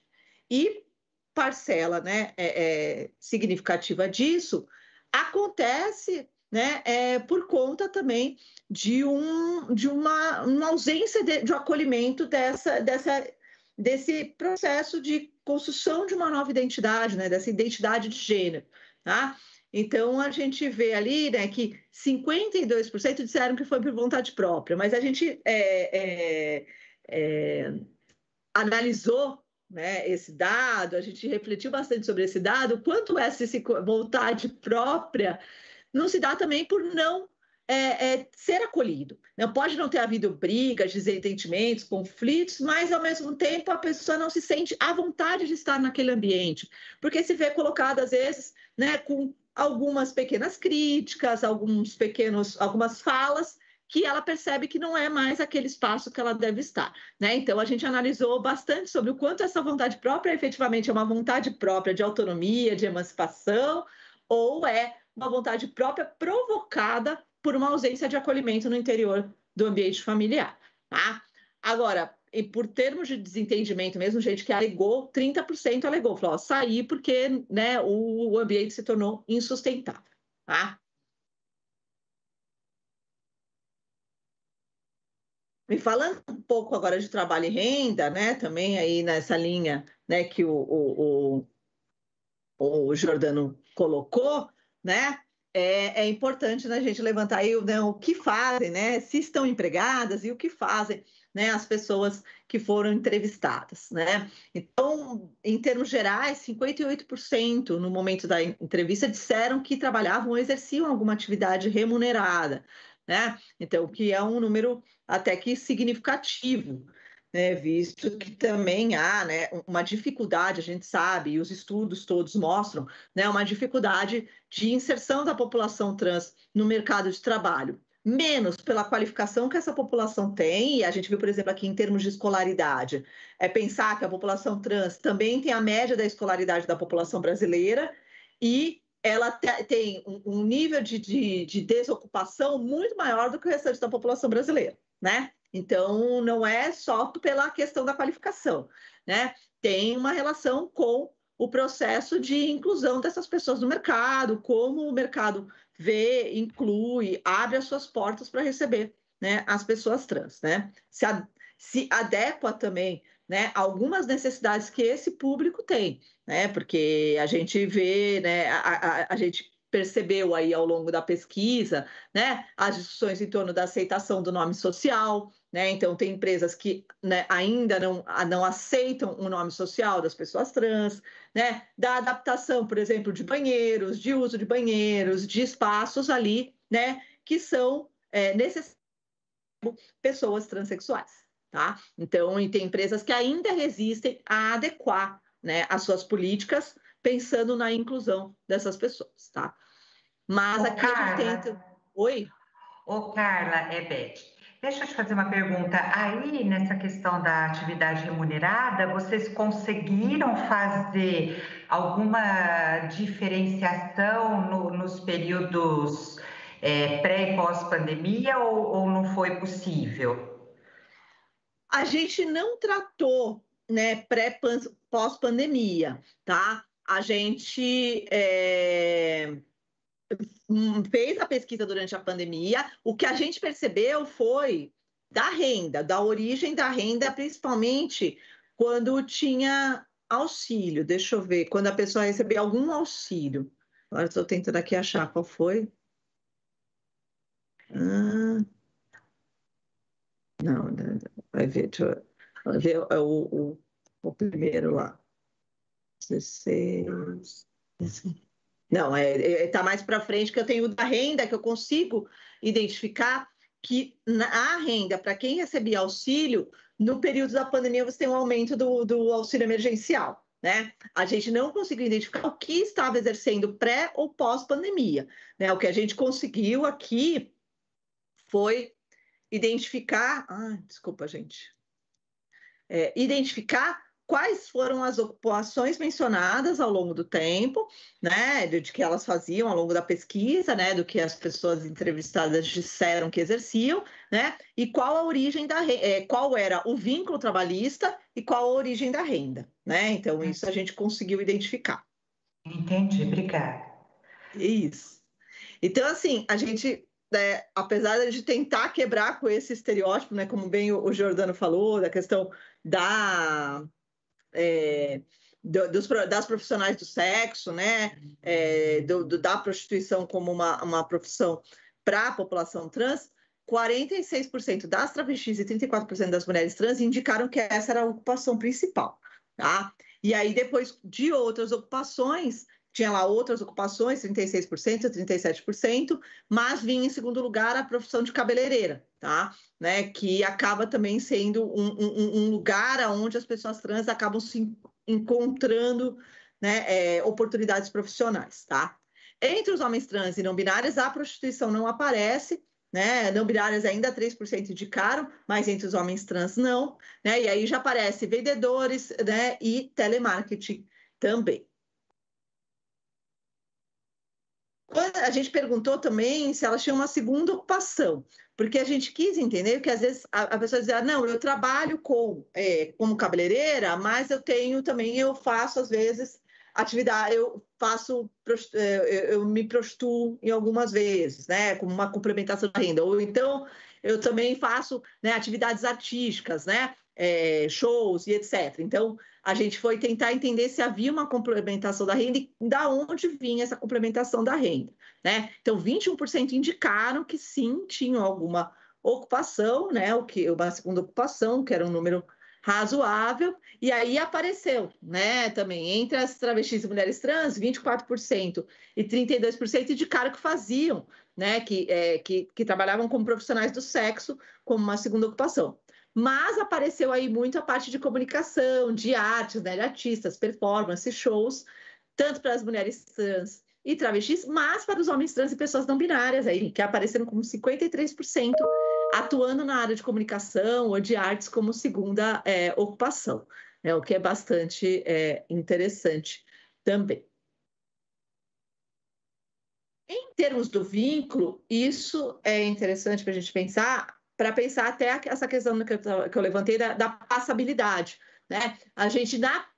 E parcela, né, significativa disso acontece, né, por conta também de uma ausência de acolhimento desse processo de construção de uma nova identidade, né, dessa identidade de gênero, tá? Então, a gente vê ali, né, que 52% disseram que foi por vontade própria, mas a gente analisou, né, esse dado, a gente refletiu bastante sobre esse dado, quanto essa vontade própria não se dá também por não ser acolhido. Não pode não ter havido brigas, desentendimentos, conflitos, mas, ao mesmo tempo, a pessoa não se sente à vontade de estar naquele ambiente, porque se vê colocada, às vezes, né, com algumas pequenas críticas, algumas falas que ela percebe que não é mais aquele espaço que ela deve estar, né? Então, a gente analisou bastante sobre o quanto essa vontade própria efetivamente é uma vontade própria de autonomia, de emancipação, ou é uma vontade própria provocada por uma ausência de acolhimento no interior do ambiente familiar, tá? Agora, e por termos de desentendimento mesmo, gente que alegou, 30% alegou, falou, ó, saí porque, né, o ambiente se tornou insustentável, tá? E falando um pouco agora de trabalho e renda, né, também aí nessa linha, né, que o Jordano colocou, né, é importante, né, a gente levantar aí, né, o que fazem, né, se estão empregadas e o que fazem, né, as pessoas que foram entrevistadas, né. Então, em termos gerais, 58% no momento da entrevista disseram que trabalhavam ou exerciam alguma atividade remunerada, né. Então, que é um número até que significativo, né, visto que também há, né, uma dificuldade, a gente sabe, e os estudos todos mostram, né, uma dificuldade de inserção da população trans no mercado de trabalho, menos pela qualificação que essa população tem, e a gente viu, por exemplo, aqui em termos de escolaridade, é pensar que a população trans também tem a média da escolaridade da população brasileira, e ela tem um nível de desocupação muito maior do que o restante da população brasileira, né? Então, não é só pela questão da qualificação, né? Tem uma relação com o processo de inclusão dessas pessoas no mercado, como o mercado vê, inclui, abre as suas portas para receber, né, as pessoas trans, né? Se adequa também, né, algumas necessidades que esse público tem, né? Porque a gente vê, né, a gente percebeu aí ao longo da pesquisa, né, as discussões em torno da aceitação do nome social, né? Então, tem empresas que, né, ainda não aceitam o nome social das pessoas trans, né? Da adaptação, por exemplo, de banheiros, de uso de banheiros, de espaços ali, né, que são necessários para pessoas transexuais, tá? Então, e tem empresas que ainda resistem a adequar, né, as suas políticas pensando na inclusão dessas pessoas, tá? Mas aqui a gente tenta... Oi? Ô, Carla, é Beth. Deixa eu te fazer uma pergunta. Aí, nessa questão da atividade remunerada, vocês conseguiram fazer alguma diferenciação nos períodos pré e pós-pandemia ou não foi possível? A gente não tratou, né, pós-pandemia, tá? A gente fez a pesquisa durante a pandemia. O que a gente percebeu foi da renda, da origem da renda, principalmente quando tinha auxílio. Deixa eu ver, quando a pessoa recebia algum auxílio. Agora estou tentando aqui achar qual foi. Não, vai ver, vai ver o primeiro lá. 16. Não, tá mais para frente que eu tenho da renda, que eu consigo identificar que a renda, para quem recebia auxílio, no período da pandemia você tem um aumento do auxílio emergencial, né? A gente não conseguiu identificar o que estava exercendo pré ou pós-pandemia, né? O que a gente conseguiu aqui foi identificar... desculpa, gente. Identificar quais foram as ocupações mencionadas ao longo do tempo, né, de que elas faziam ao longo da pesquisa, né, do que as pessoas entrevistadas disseram que exerciam, né, e qual a origem qual era o vínculo trabalhista e qual a origem da renda, né? Então isso a gente conseguiu identificar. Entendi, obrigada. Isso. Então assim, a gente apesar de tentar quebrar com esse estereótipo, né, como bem o Jordano falou, da questão das profissionais do sexo, né, da prostituição como uma profissão para a população trans, 46% das travestis e 34% das mulheres trans indicaram que essa era a ocupação principal, tá? E aí, depois de outras ocupações, tinha lá outras ocupações, 36%, 37%, mas vinha em segundo lugar a profissão de cabeleireira, tá? Né? Que acaba também sendo um lugar onde as pessoas trans acabam se encontrando, né, oportunidades profissionais, tá? Entre os homens trans e não binários, a prostituição não aparece, né? Não binárias ainda 3% indicaram, mas entre os homens trans não, né? E aí já aparece vendedores, né? E telemarketing também. A gente perguntou também se elas tinham uma segunda ocupação, porque a gente quis entender que às vezes a pessoa dizia, não, eu trabalho como cabeleireira, mas eu faço às vezes atividade, eu me prostituo em algumas vezes, né, como uma complementação da renda, ou então eu também faço, né, atividades artísticas, né, shows e etc. Então, a gente foi tentar entender se havia uma complementação da renda e da onde vinha essa complementação da renda, né? Então, 21% indicaram que sim, tinham alguma ocupação, né? Uma segunda ocupação, que era um número razoável, e aí apareceu, né, também, entre as travestis e mulheres trans, 24% e 32% indicaram que faziam, né, que trabalhavam como profissionais do sexo como uma segunda ocupação. Mas apareceu aí muito a parte de comunicação, de artes, né, de artistas, performances, shows, tanto para as mulheres trans e travestis, mas para os homens trans e pessoas não binárias, aí, que apareceram como 53% atuando na área de comunicação ou de artes como segunda ocupação, né, o que é bastante interessante também. Em termos do vínculo, isso é interessante para a gente pensar, para pensar até essa questão que eu levantei da passabilidade, né? A gente, na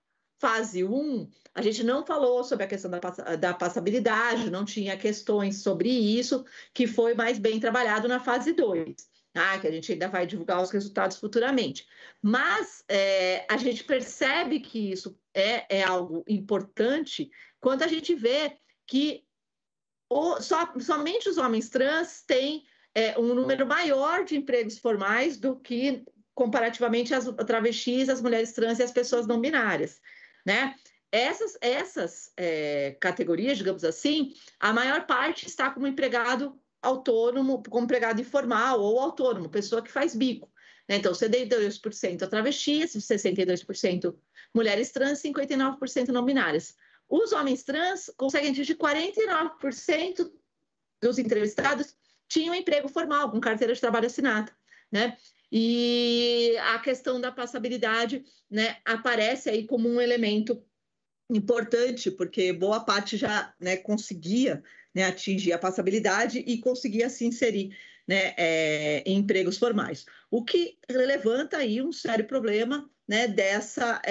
fase 1, a gente não falou sobre a questão da passabilidade, não tinha questões sobre isso, que foi mais bem trabalhado na fase 2, que a gente ainda vai divulgar os resultados futuramente. Mas a gente percebe que isso é algo importante quando a gente vê que somente os homens trans têm um número maior de empregos formais do que comparativamente as travestis, as mulheres trans e as pessoas não binárias, né? Essas categorias, digamos assim, a maior parte está como empregado autônomo, como empregado informal ou autônomo, pessoa que faz bico, né? Então, 72% travestis, 62% mulheres trans, 59% não binárias. Os homens trans conseguem atingir 49% dos entrevistados tinham emprego formal, com carteira de trabalho assinada, né? E a questão da passabilidade, né, aparece aí como um elemento importante, porque boa parte já, né, conseguia, né, atingir a passabilidade e conseguia se inserir, né, em empregos formais. O que levanta aí um sério problema, né, dessa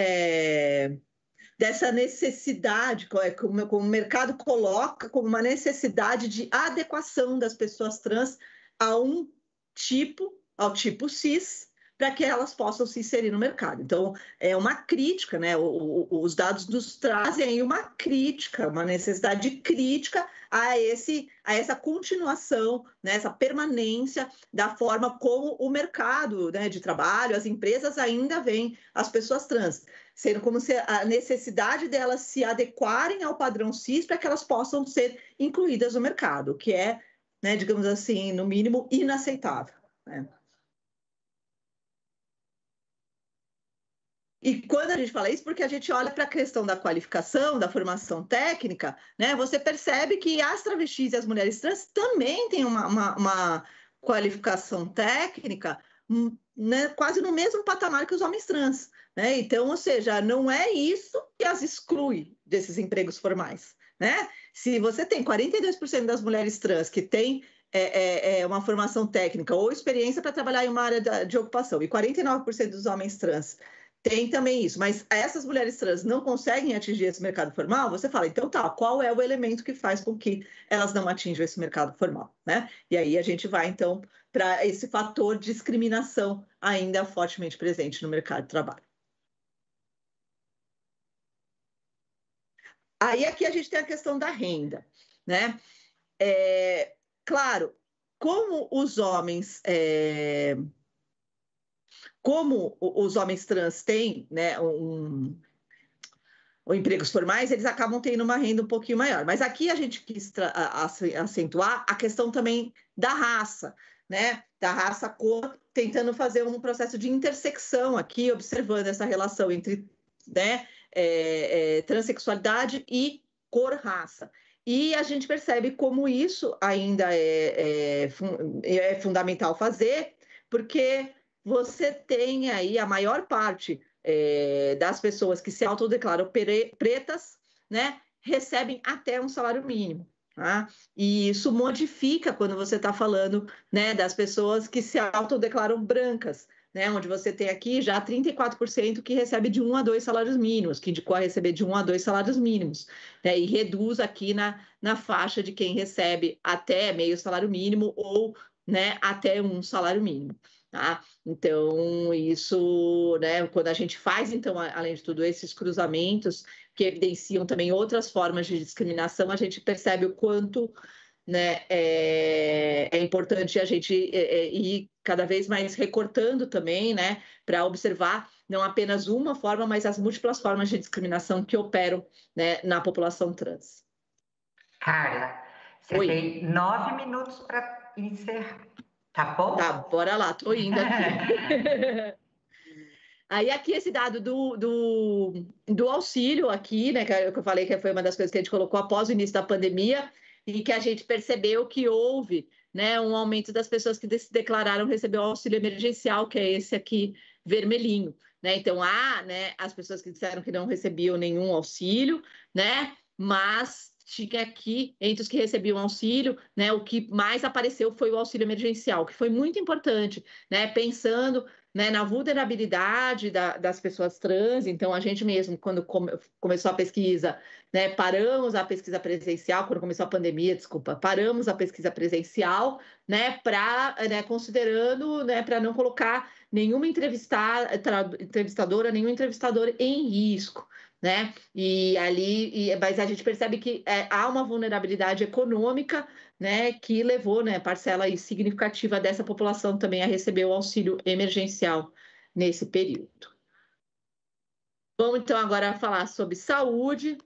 necessidade, como o mercado coloca como uma necessidade de adequação das pessoas trans ao tipo cis, para que elas possam se inserir no mercado. Então, é uma crítica, né? Os dados nos trazem aí uma crítica, uma necessidade crítica a essa continuação, né? Essa permanência da forma como o mercado, né, de trabalho, as empresas ainda veem as pessoas trans, sendo como se a necessidade delas se adequarem ao padrão cis para que elas possam ser incluídas no mercado, o que é, né, digamos assim, no mínimo, inaceitável, né? E quando a gente fala isso, porque a gente olha para a questão da qualificação, da formação técnica, né? Você percebe que as travestis e as mulheres trans também têm uma qualificação técnica, né, quase no mesmo patamar que os homens trans, né? Então, ou seja, não é isso que as exclui desses empregos formais, né? Se você tem 42% das mulheres trans que têm uma formação técnica ou experiência para trabalhar em uma área de ocupação e 49% dos homens trans tem também isso, mas essas mulheres trans não conseguem atingir esse mercado formal, você fala, então tá, qual é o elemento que faz com que elas não atinjam esse mercado formal, né? E aí a gente vai, então, para esse fator de discriminação ainda fortemente presente no mercado de trabalho. Aí aqui a gente tem a questão da renda, né? Claro, como os homens trans têm, né, ou empregos formais, eles acabam tendo uma renda um pouquinho maior. Mas aqui a gente quis acentuar a questão também da raça, né? Da raça cor, tentando fazer um processo de intersecção aqui, observando essa relação entre, né, transexualidade e cor-raça. E a gente percebe como isso ainda é fundamental fazer, porque você tem aí a maior parte das pessoas que se autodeclaram pretas, né, recebem até um salário mínimo. Tá? E isso modifica quando você está falando, né, das pessoas que se autodeclaram brancas, né, onde você tem aqui já 34% que recebe de 1 a 2 salários mínimos, que indicou a receber de 1 a 2 salários mínimos, né, e reduz aqui na faixa de quem recebe até meio salário mínimo ou, né, até um salário mínimo. Tá? Então, isso, né, quando a gente faz, então, além de tudo, esses cruzamentos que evidenciam também outras formas de discriminação, a gente percebe o quanto, né, é importante a gente ir cada vez mais recortando também, né, para observar não apenas uma forma, mas as múltiplas formas de discriminação que operam, né, na população trans. Carla, você Oi. tem 9 minutos para encerrar, tá bom? Tá, bora lá, tô indo aqui. Aí aqui esse dado do auxílio aqui, né, que eu falei que foi uma das coisas que a gente colocou após o início da pandemia e que a gente percebeu que houve, né, um aumento das pessoas que se declararam receber o auxílio emergencial, que é esse aqui vermelhinho, né? Então há, né, as pessoas que disseram que não recebiam nenhum auxílio, né? Mas tinha aqui, entre os que recebiam auxílio, né, o que mais apareceu foi o auxílio emergencial, que foi muito importante, né, pensando, né, na vulnerabilidade das pessoas trans. Então, a gente mesmo, quando começou a pesquisa, né, paramos a pesquisa presencial, quando começou a pandemia, desculpa, paramos a pesquisa presencial, né, considerando, né, para não colocar nenhuma entrevistadora, nenhum entrevistador em risco, né? Mas a gente percebe que há uma vulnerabilidade econômica, né, que levou, né, parcela significativa dessa população também a receber o auxílio emergencial nesse período. Vamos então agora falar sobre saúde.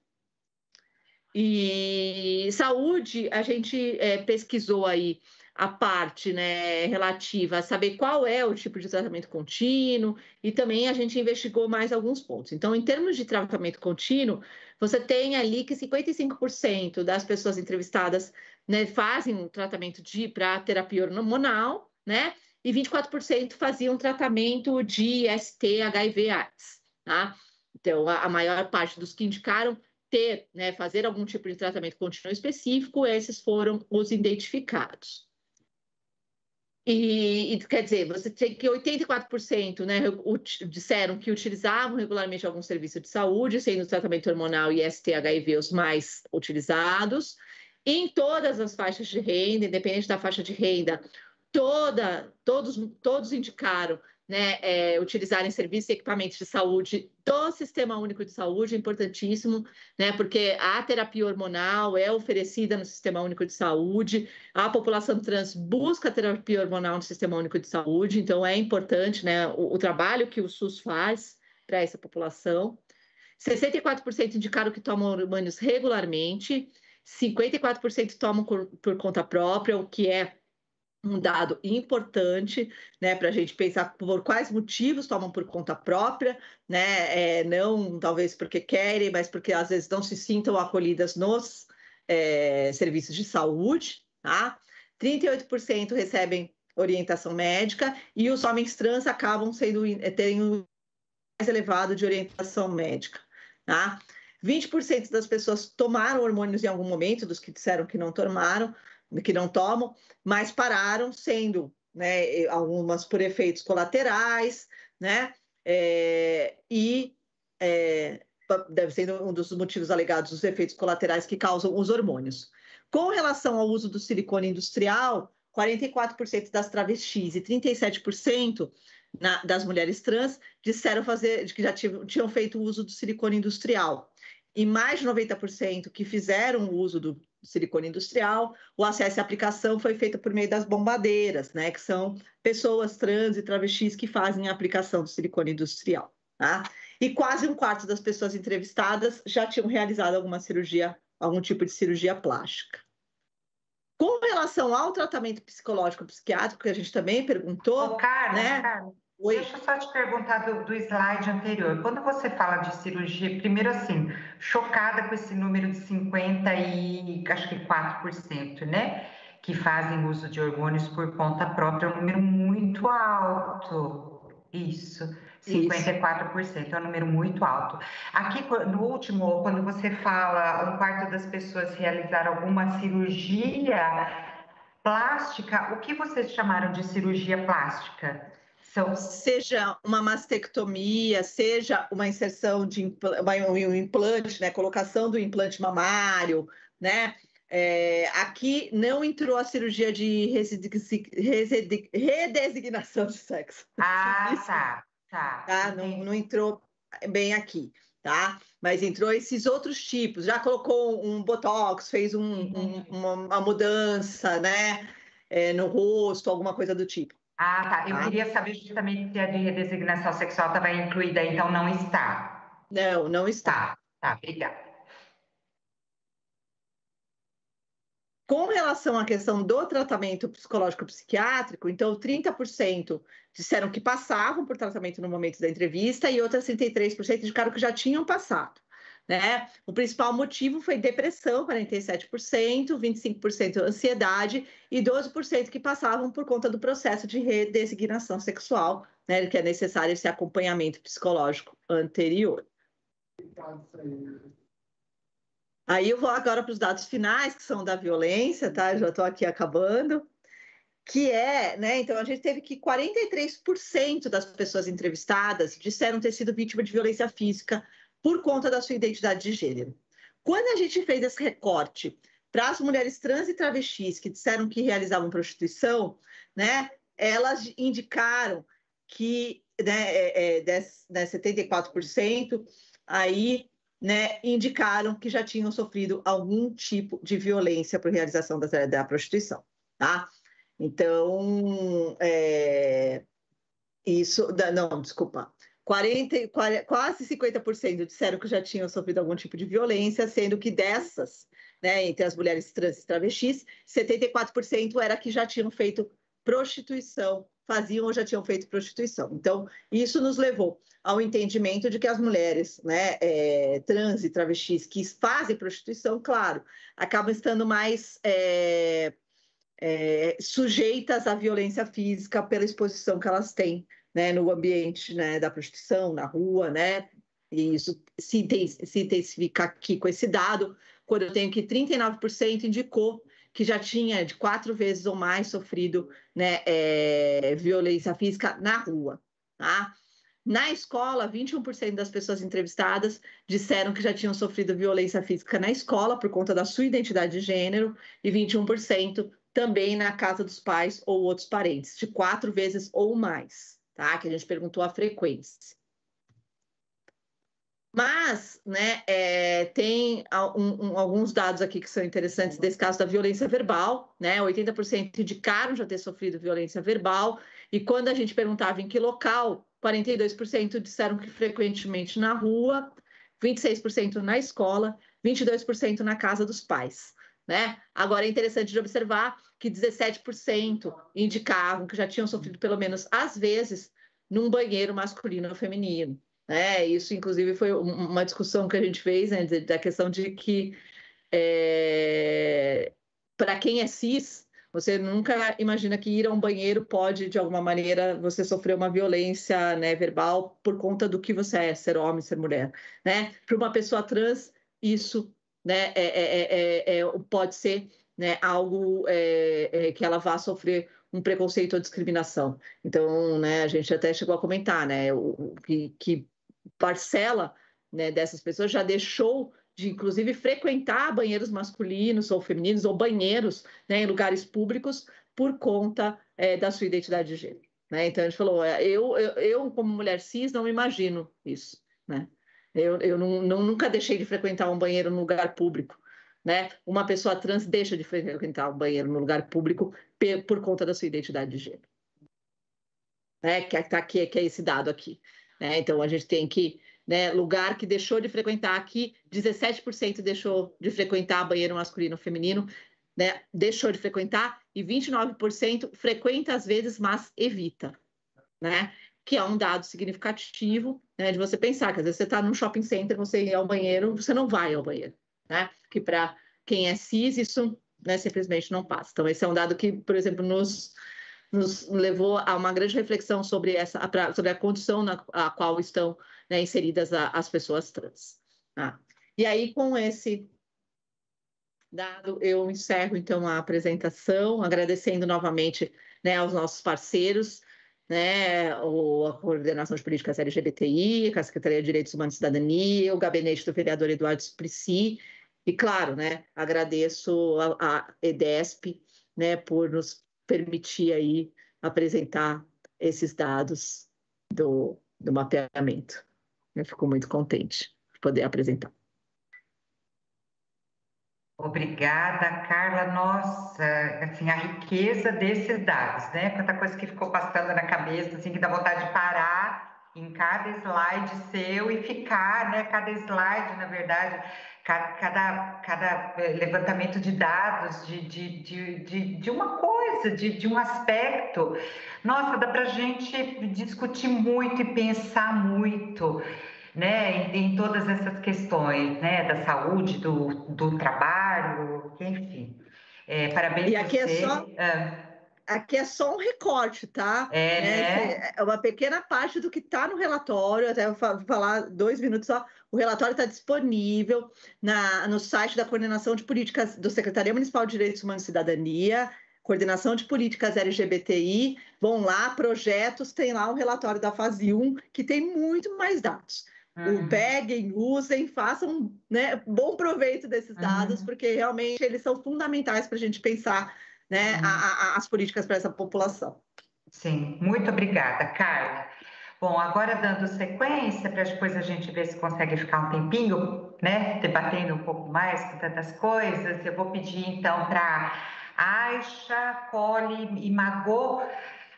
E saúde, a gente pesquisou aí a parte, né, relativa a saber qual é o tipo de tratamento contínuo, e também a gente investigou mais alguns pontos. Então, em termos de tratamento contínuo, você tem ali que 55% das pessoas entrevistadas, né, fazem um tratamento para terapia hormonal, né, e 24% faziam um tratamento de IST, HIV/AIDS, tá? Então, a maior parte dos que indicaram né, fazer algum tipo de tratamento contínuo específico, esses foram os identificados. E quer dizer, você tem que 84%, né, disseram que utilizavam regularmente algum serviço de saúde, sendo o tratamento hormonal e ST/HIV os mais utilizados. Em todas as faixas de renda, independente da faixa de renda, todos indicaram, né, utilizarem serviços e equipamentos de saúde do Sistema Único de Saúde, importantíssimo, né, porque a terapia hormonal é oferecida no Sistema Único de Saúde, a população trans busca terapia hormonal no Sistema Único de Saúde, então é importante, né, o trabalho que o SUS faz para essa população. 64% indicaram que tomam hormônios regularmente, 54% tomam por conta própria, o que é um dado importante, né, para a gente pensar por quais motivos tomam por conta própria, né, não talvez porque querem, mas porque às vezes não se sintam acolhidas nos serviços de saúde, tá? 38% recebem orientação médica e os homens trans acabam tendo um mais elevado de orientação médica, tá? 20% das pessoas tomaram hormônios em algum momento, dos que disseram que não tomaram, que não tomam, mas pararam, sendo, né, algumas por efeitos colaterais, né, deve ser um dos motivos alegados os efeitos colaterais que causam os hormônios. Com relação ao uso do silicone industrial, 44% das travestis e 37% das mulheres trans disseram que já tinham feito o uso do silicone industrial. E mais de 90% que fizeram o uso do silicone industrial, o acesso à aplicação foi feito por meio das bombadeiras, né, que são pessoas trans e travestis que fazem a aplicação do silicone industrial, tá? E quase um quarto das pessoas entrevistadas já tinham realizado algum tipo de cirurgia plástica. Com relação ao tratamento psicológico psiquiátrico, que a gente também perguntou, Carla, né? Carla. Oi. Deixa eu só te perguntar do slide anterior. Quando você fala de cirurgia, primeiro assim, chocada com esse número de 50 e acho que 4%, né? Que fazem uso de hormônios por conta própria, é um número muito alto. Isso, 54%, é um número muito alto. Aqui, no último, quando você fala, um quarto das pessoas realizaram alguma cirurgia plástica, o que vocês chamaram de cirurgia plástica? Seja uma mastectomia, seja uma inserção de um implante, né? Colocação do implante mamário, né? Aqui não entrou a cirurgia de redesignação de sexo. Tá. Não entrou bem aqui, tá? Mas entrou esses outros tipos. Já colocou um botox, fez uma mudança, né? No rosto, alguma coisa do tipo. Tá. Eu queria saber justamente se a de redesignação sexual estava incluída, então não está. Não está. Tá, obrigada. Com relação à questão do tratamento psicológico psiquiátrico, então 30% disseram que passavam por tratamento no momento da entrevista e outras 33% indicaram que já tinham passado, né? O principal motivo foi depressão, 47%, 25% ansiedade e 12% que passavam por conta do processo de redesignação sexual, né? Que é necessário esse acompanhamento psicológico anterior. Aí eu vou agora para os dados finais, que são da violência, tá? Eu já estou aqui acabando. Que né? Então, a gente teve que 43% das pessoas entrevistadas disseram ter sido vítima de violência física por conta da sua identidade de gênero. Quando a gente fez esse recorte para as mulheres trans e travestis que disseram que realizavam prostituição, né? Elas indicaram que 74% aí, né, indicaram que já tinham sofrido algum tipo de violência por realização da prostituição, tá? Então, quase 50% disseram que já tinham sofrido algum tipo de violência, sendo que dessas, né, entre as mulheres trans e travestis, 74% era que já tinham feito prostituição, faziam ou já tinham feito prostituição. Então, isso nos levou ao entendimento de que as mulheres, né, trans e travestis que fazem prostituição, claro, acabam estando mais sujeitas à violência física pela exposição que elas têm, né, no ambiente, né, da prostituição, na rua, né? E isso se intensifica aqui com esse dado, quando eu tenho que 39% indicou que já tinha de 4 vezes ou mais sofrido, né, violência física na rua, tá? Na escola, 21% das pessoas entrevistadas disseram que já tinham sofrido violência física na escola por conta da sua identidade de gênero e 21% também na casa dos pais ou outros parentes, de 4 vezes ou mais, tá? Que a gente perguntou a frequência. Mas, né, tem alguns dados aqui que são interessantes desse caso da violência verbal, né? 80% indicaram já ter sofrido violência verbal, e quando a gente perguntava em que local, 42% disseram que frequentemente na rua, 26% na escola, 22% na casa dos pais, né? Agora é interessante de observar que 17% indicavam que já tinham sofrido pelo menos às vezes num banheiro masculino ou feminino. Isso, inclusive, foi uma discussão que a gente fez, né, da questão de que, para quem é cis, você nunca imagina que ir a um banheiro pode, de alguma maneira, você sofrer uma violência, né, verbal por conta do que você é, ser homem, ser mulher. Né? Para uma pessoa trans, isso, né, pode ser, né, algo que ela vá sofrer um preconceito ou discriminação. Então, né, a gente até chegou a comentar, né, que parcela, né, dessas pessoas já deixou de, inclusive, frequentar banheiros masculinos ou femininos ou banheiros, né, em lugares públicos por conta da sua identidade de gênero. Né? Então, a gente falou, eu, como mulher cis, não imagino isso. Né? Eu nunca deixei de frequentar um banheiro no lugar público. Né? Uma pessoa trans deixa de frequentar um banheiro no lugar público por conta da sua identidade de gênero. Né? Que é esse dado aqui. Né? Então, a gente tem que, né, lugar que deixou de frequentar aqui, 17% deixou de frequentar banheiro masculino ou feminino, né? Deixou de frequentar, e 29% frequenta às vezes, mas evita. Né? que é um dado significativo, né, de você pensar que às vezes você está num shopping center, você ir ao banheiro, você não vai ao banheiro, né? Que para quem é cis, isso, né, simplesmente não passa. Então, esse é um dado que, por exemplo, nos levou a uma grande reflexão sobre a condição na qual estão, né, inseridas as pessoas trans. Tá? E aí, com esse dado, eu encerro, então, a apresentação, agradecendo novamente, né, aos nossos parceiros, né, a Coordenação de Políticas LGBTI, a Secretaria de Direitos Humanos e Cidadania, o gabinete do vereador Eduardo Suplicy, e, claro, né, agradeço a EDESP, né, por nos permitir aí apresentar esses dados do mapeamento. Eu fico muito contente de poder apresentar. Obrigada, Carla. Nossa, assim, a riqueza desses dados, né? Quanta coisa que ficou passando na cabeça, assim, que dá vontade de parar em cada slide seu e ficar, né? Cada slide, na verdade, cada levantamento de dados de uma coisa, de um aspecto. Nossa, dá para a gente discutir muito e pensar muito, né, em todas essas questões, né, da saúde, do trabalho, enfim. Parabéns e aqui você. Aqui é só um recorte, tá? Né? É uma pequena parte do que está no relatório. Até vou falar 2 minutos só. O relatório está disponível no site da Coordenação de Políticas do Secretaria Municipal de Direitos Humanos e Cidadania, Coordenação de Políticas LGBTI. Vão lá, projetos, tem lá um relatório da fase 1, que tem muito mais dados. Peguem, usem, façam, né, bom proveito desses dados, porque realmente eles são fundamentais para a gente pensar, né, as políticas para essa população. Sim, muito obrigada, Carla. Bom, agora dando sequência, para depois a gente ver se consegue ficar um tempinho, né, debatendo um pouco mais com tantas coisas, eu vou pedir então para Aisha, Cole e Magô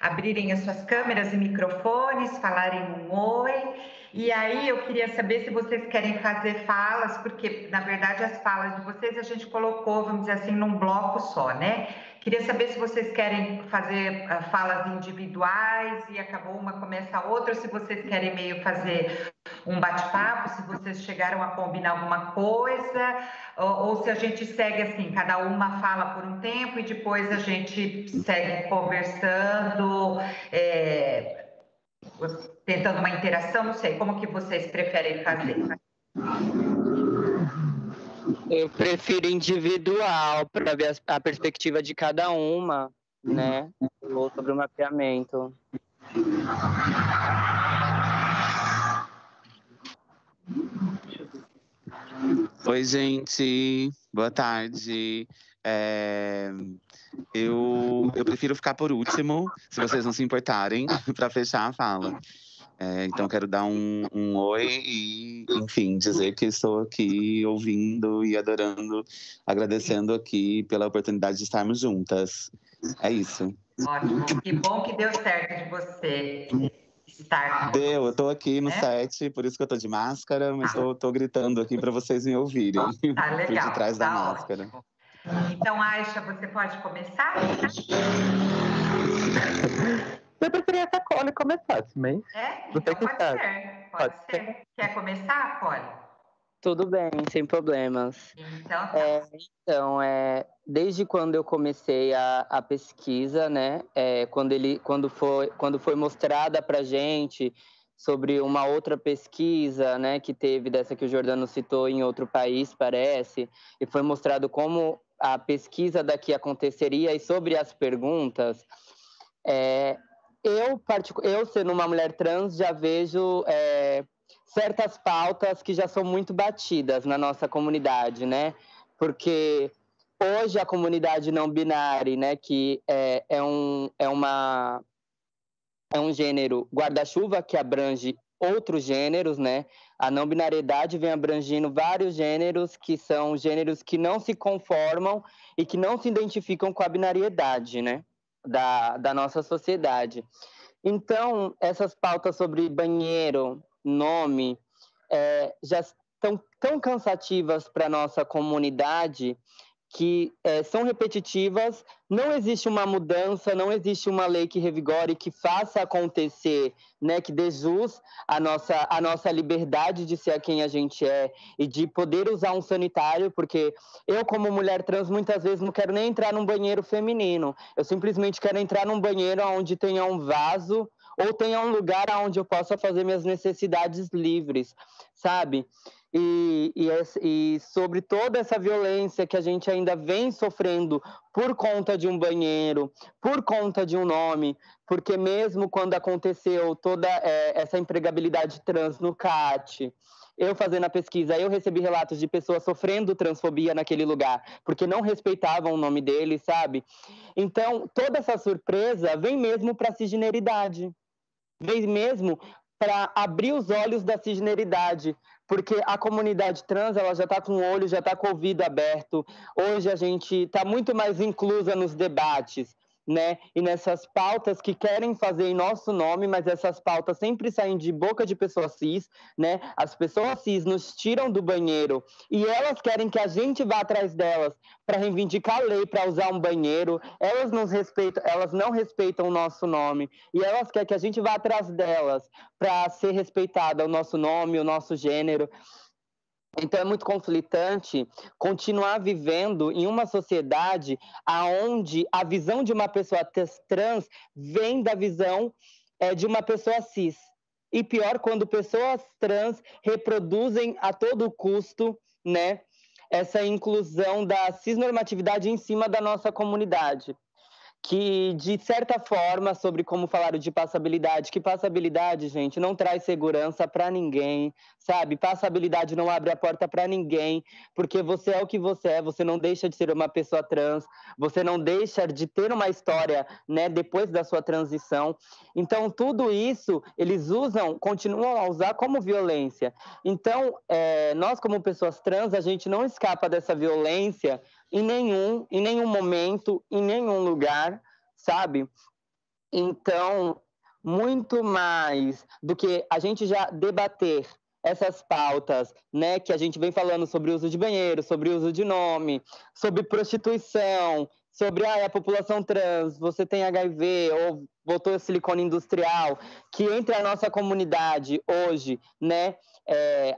abrirem as suas câmeras e microfones, falarem um oi. E aí eu queria saber se vocês querem fazer falas, porque na verdade as falas de vocês a gente colocou, vamos dizer assim, num bloco só, né? Queria saber se vocês querem fazer falas individuais e acabou uma, começa a outra, ou se vocês querem meio fazer um bate-papo, se vocês chegaram a combinar alguma coisa, ou se a gente segue assim, cada uma fala por um tempo e depois a gente segue conversando, tentando uma interação, não sei, como que vocês preferem fazer? Eu prefiro individual, para ver a perspectiva de cada uma, né? Ou sobre o mapeamento. Oi, gente. Boa tarde. Eu prefiro ficar por último, se vocês não se importarem, para fechar a fala. Então, quero dar um oi e, enfim, dizer que estou aqui ouvindo e adorando, agradecendo aqui pela oportunidade de estarmos juntas. É isso. Ótimo. Que bom que deu certo de você estar. Deu, eu estou aqui no set, por isso que eu estou de máscara, mas estou gritando aqui para vocês me ouvirem. Tá legal. Por detrás da máscara. Ótimo. Então, Aisha, você pode começar? Eu preferia que a Cole começasse, mas... Então pode ser. Quer começar, Cole? Tudo bem, sem problemas. Então, tá. Desde quando eu comecei a pesquisa, né? Quando foi mostrada para gente sobre uma outra pesquisa, né? Que teve dessa que o Jordano citou em outro país, parece, e foi mostrado como a pesquisa daqui aconteceria e sobre as perguntas. Eu, sendo uma mulher trans, já vejo certas pautas que já são muito batidas na nossa comunidade, né? Porque hoje a comunidade não binária, né, que é um gênero guarda-chuva que abrange outros gêneros, né? A não binariedade vem abrangindo vários gêneros que são gêneros que não se conformam e que não se identificam com a binariedade, né? Da nossa sociedade. Então, essas pautas sobre banheiro, nome, já estão tão cansativas para a nossa comunidade que são repetitivas, não existe uma mudança, não existe uma lei que revigore, que faça acontecer, né, que dê jus à nossa liberdade de ser quem a gente é e de poder usar um sanitário, porque eu, como mulher trans, muitas vezes não quero nem entrar num banheiro feminino, eu simplesmente quero entrar num banheiro onde tenha um vaso ou tenha um lugar onde eu possa fazer minhas necessidades livres, sabe? E sobre toda essa violência que a gente ainda vem sofrendo por conta de um banheiro, por conta de um nome, porque mesmo quando aconteceu toda essa empregabilidade trans no CAT, eu fazendo a pesquisa, eu recebi relatos de pessoas sofrendo transfobia naquele lugar, porque não respeitavam o nome deles, sabe? Então, toda essa surpresa vem mesmo para a cisgeneridade, vem mesmo para abrir os olhos da cisgeneridade, porque a comunidade trans, ela já está com o olho, já está com o ouvido aberto. Hoje a gente está muito mais inclusa nos debates, né? E nessas pautas que querem fazer em nosso nome, mas essas pautas sempre saem de boca de pessoas cis, né? As pessoas cis nos tiram do banheiro e elas querem que a gente vá atrás delas para reivindicar a lei para usar um banheiro. Elas não respeitam o nosso nome e elas querem que a gente vá atrás delas para ser respeitada o nosso nome, o nosso gênero. Então é muito conflitante continuar vivendo em uma sociedade onde a visão de uma pessoa trans vem da visão de uma pessoa cis. E pior, quando pessoas trans reproduzem a todo custo, né, essa inclusão da cisnormatividade em cima da nossa comunidade. Que, de certa forma, sobre como falaram de passabilidade, que passabilidade, gente, não traz segurança para ninguém, sabe? Passabilidade não abre a porta para ninguém, porque você é o que você é, você não deixa de ser uma pessoa trans, você não deixa de ter uma história, né, depois da sua transição. Então, tudo isso, eles continuam a usar como violência. Então, nós, como pessoas trans, a gente não escapa dessa violência em nenhum momento, em nenhum lugar, sabe? Então, muito mais do que a gente já debater essas pautas, né, que a gente vem falando sobre o uso de banheiro, sobre o uso de nome, sobre prostituição, sobre a população trans, você tem HIV ou botou silicone industrial, que entre a nossa comunidade hoje, né,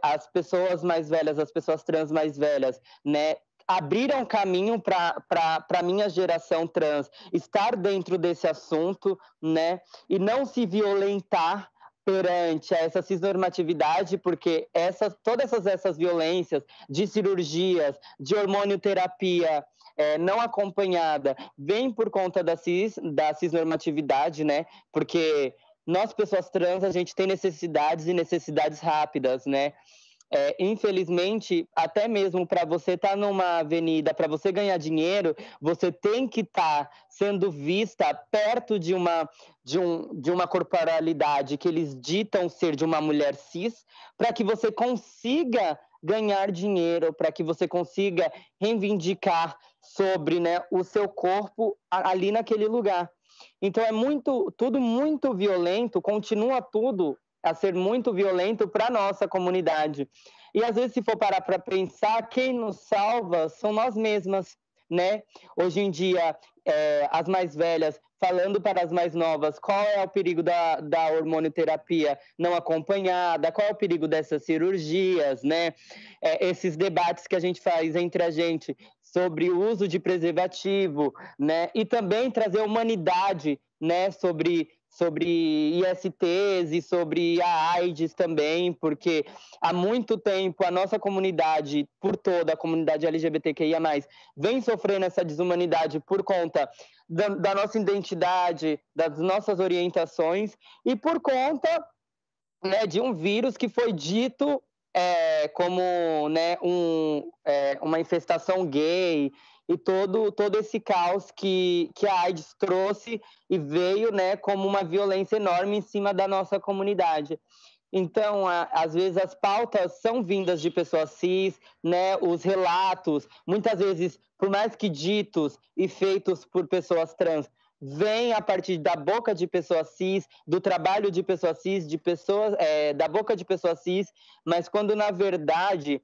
as pessoas mais velhas, as pessoas trans mais velhas, né, abriram caminho para a minha geração trans estar dentro desse assunto, né? E não se violentar perante essa cisnormatividade, porque todas essas violências de cirurgias, de hormonioterapia não acompanhada, vem por conta da cisnormatividade, né? Porque nós, pessoas trans, a gente tem necessidades e necessidades rápidas, né? Infelizmente, até mesmo para você estar numa avenida, para você ganhar dinheiro, você tem que estar sendo vista perto de uma corporalidade que eles ditam ser de uma mulher cis, para que você consiga ganhar dinheiro, para que você consiga reivindicar sobre, né, o seu corpo ali naquele lugar. Então tudo muito violento, continua tudo a ser muito violento para a nossa comunidade. E às vezes, se for parar para pensar, quem nos salva são nós mesmas, né? Hoje em dia, as mais velhas falando para as mais novas qual é o perigo da hormonioterapia não acompanhada, qual é o perigo dessas cirurgias, né? Esses debates que a gente faz entre a gente sobre o uso de preservativo, né? E também trazer humanidade, né? Sobre ISTs e sobre a AIDS também, porque há muito tempo a nossa comunidade, por toda a comunidade LGBTQIA+, vem sofrendo essa desumanidade por conta da nossa identidade, das nossas orientações e por conta, né, de um vírus que foi dito como, né, uma infestação gay, e todo esse caos que a AIDS trouxe e veio, né, como uma violência enorme em cima da nossa comunidade. Então, às vezes, as pautas são vindas de pessoas cis, né, os relatos, muitas vezes, por mais que ditos e feitos por pessoas trans, vem a partir da boca de pessoas cis, do trabalho de pessoas cis, de pessoas, da boca de pessoas cis, mas quando, na verdade,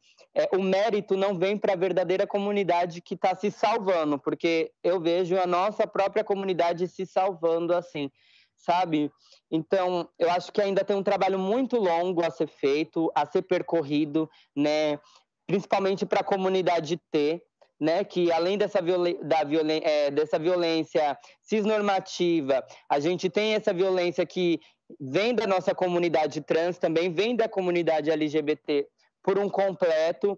o mérito não vem para a verdadeira comunidade que está se salvando, porque eu vejo a nossa própria comunidade se salvando assim, sabe? Então, eu acho que ainda tem um trabalho muito longo a ser feito, a ser percorrido, né? Principalmente para a comunidade T, né? Que além dessa violência cisnormativa, a gente tem essa violência que vem da nossa comunidade trans, também vem da comunidade LGBT por um completo.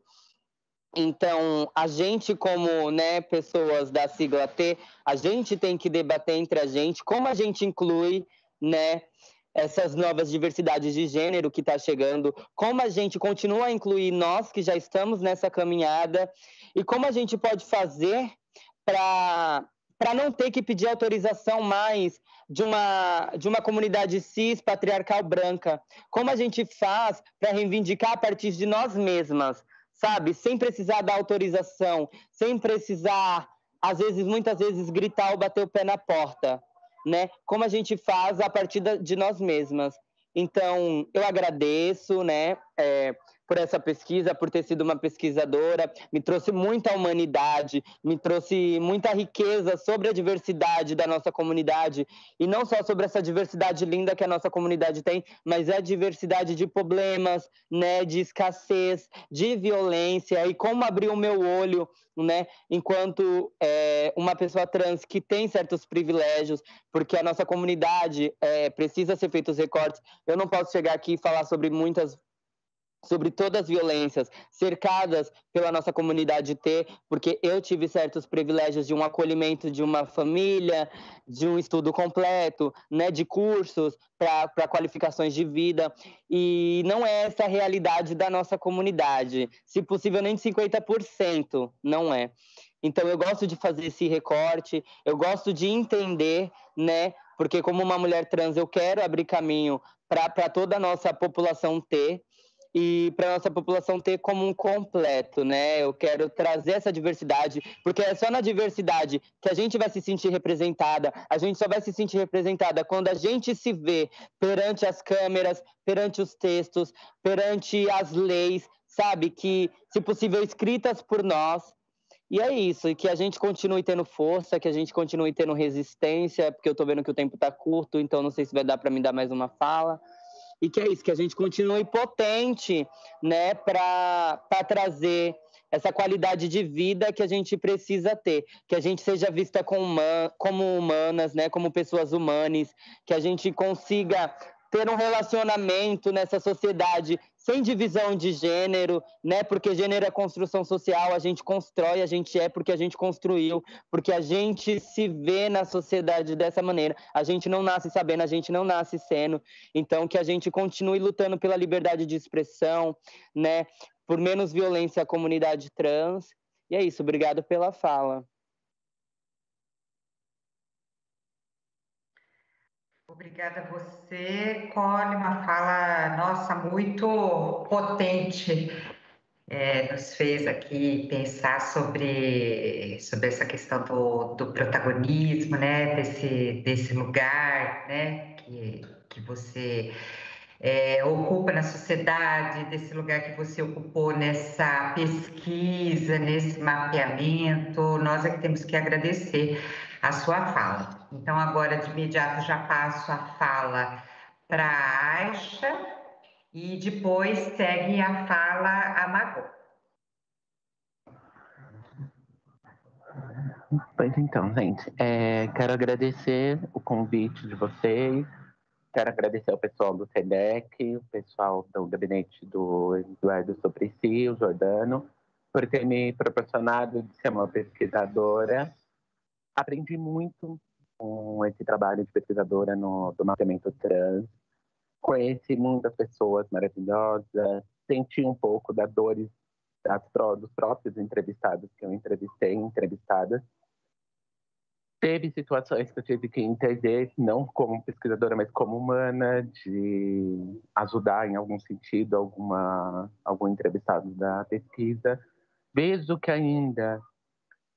Então, a gente como, né, pessoas da sigla T, a gente tem que debater entre a gente como a gente inclui, né, essas novas diversidades de gênero que está chegando, como a gente continua a incluir nós que já estamos nessa caminhada e como a gente pode fazer para não ter que pedir autorização mais de uma comunidade cis patriarcal branca. Como a gente faz para reivindicar a partir de nós mesmas, sabe? Sem precisar da autorização, sem precisar, muitas vezes, gritar ou bater o pé na porta, né? Como a gente faz a partir de nós mesmas. Então, eu agradeço, né, por essa pesquisa, por ter sido uma pesquisadora, me trouxe muita humanidade, me trouxe muita riqueza sobre a diversidade da nossa comunidade, e não só sobre essa diversidade linda que a nossa comunidade tem, mas a diversidade de problemas, né, de escassez, de violência, e como abriu o meu olho, né, enquanto uma pessoa trans que tem certos privilégios, porque a nossa comunidade precisa ser feitos recortes. Eu não posso chegar aqui e falar sobre todas as violências cercadas pela nossa comunidade T, porque eu tive certos privilégios de um acolhimento de uma família, de um estudo completo, né, de cursos para qualificações de vida, e não é essa a realidade da nossa comunidade, se possível nem de 50%, não é. Então eu gosto de fazer esse recorte, eu gosto de entender, né, porque como uma mulher trans eu quero abrir caminho para toda a nossa população T, e para a nossa população ter como um completo, né? Eu quero trazer essa diversidade, porque é só na diversidade que a gente vai se sentir representada, a gente só vai se sentir representada quando a gente se vê perante as câmeras, perante os textos, perante as leis, sabe? Que, se possível, escritas por nós. E é isso, e que a gente continue tendo força, que a gente continue tendo resistência, porque eu tô vendo que o tempo tá curto, então não sei se vai dar para me dar mais uma fala. E que é isso, que a gente continue potente, né, para trazer essa qualidade de vida que a gente precisa ter, que a gente seja vista como humanas, né, como pessoas humanas, que a gente consiga ter um relacionamento nessa sociedade sem divisão de gênero, né? Porque gênero é construção social, a gente constrói, a gente é porque a gente construiu, porque a gente se vê na sociedade dessa maneira. A gente não nasce sabendo, a gente não nasce sendo. Então, que a gente continue lutando pela liberdade de expressão, né? Por menos violência à comunidade trans. E é isso, obrigado pela fala. Obrigada a você, Cole, uma fala, nossa, muito potente, nos fez aqui pensar sobre essa questão do protagonismo, né, desse lugar, né, que você ocupa na sociedade, desse lugar que você ocupou nessa pesquisa, nesse mapeamento. Nós é que temos que agradecer a sua fala. Então, agora, de imediato, já passo a fala para a Aisha e depois segue a fala a Margot. Pois então, gente, quero agradecer o convite de vocês, quero agradecer ao pessoal do SEDEC, o pessoal do gabinete do Eduardo Suplicy, o Jordano, por ter me proporcionado de ser uma pesquisadora. Aprendi muito com esse trabalho de pesquisadora do mapeamento trans. Conheci muitas pessoas maravilhosas, senti um pouco das dores dos próprios entrevistados que eu entrevistadas. Teve situações que eu tive que entender, não como pesquisadora, mas como humana, de ajudar em algum sentido algum entrevistado da pesquisa. Vejo que ainda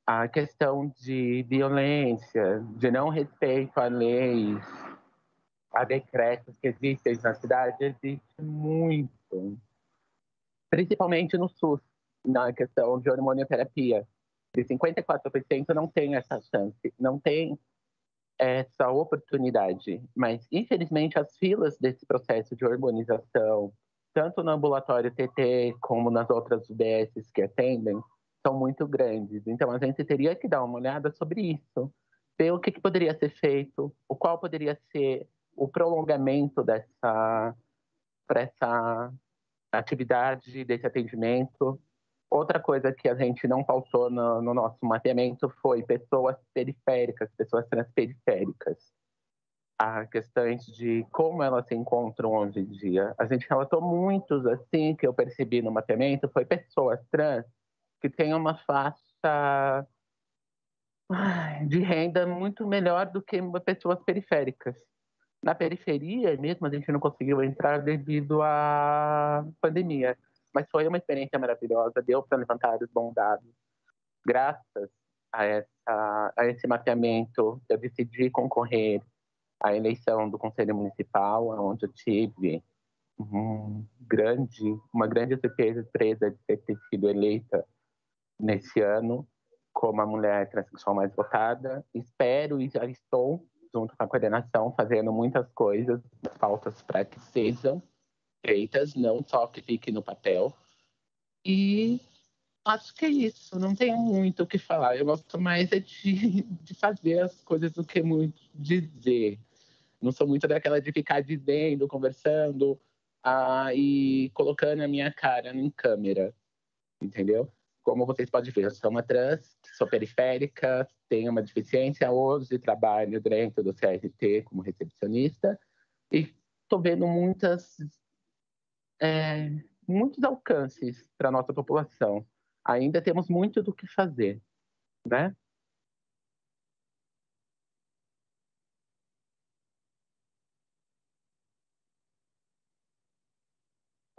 A questão de violência, de não respeito a leis, a decretos que existem na cidade, existe muito. Principalmente no SUS, na questão de hormonioterapia. De 54% não tem essa chance, não tem essa oportunidade. Mas, infelizmente, as filas desse processo de hormonização, tanto no ambulatório TT como nas outras UBSs que atendem, são muito grandes. Então, a gente teria que dar uma olhada sobre isso, ver o que poderia ser feito, o qual poderia ser o prolongamento para essa atividade, desse atendimento. Outra coisa que a gente não pautou no nosso mapeamento foi pessoas periféricas, pessoas transperiféricas. As questões de como elas se encontram hoje em dia. A gente relatou muitos, assim, que eu percebi no mapeamento, foi pessoas trans que têm uma faixa de renda muito melhor do que pessoas periféricas. Na periferia mesmo, a gente não conseguiu entrar devido à pandemia. Mas foi uma experiência maravilhosa, deu para levantar os bons dados. Graças a esse mapeamento, eu decidi concorrer à eleição do Conselho Municipal, onde eu tive uma grande surpresa de ter sido eleita nesse ano como a mulher transexual mais votada. Espero e já estou, junto com a coordenação, fazendo muitas coisas, pautas para que sejam feitas, não só que fique no papel. E acho que é isso, não tenho muito o que falar. Eu gosto mais de fazer as coisas do que muito dizer. Não sou muito daquela de ficar dizendo, conversando e colocando a minha cara em câmera, entendeu? Como vocês podem ver, eu sou uma trans, sou periférica, tenho uma deficiência hoje, trabalho dentro do CRT como recepcionista e estou vendo muitos alcances para a nossa população. Ainda temos muito do que fazer, né?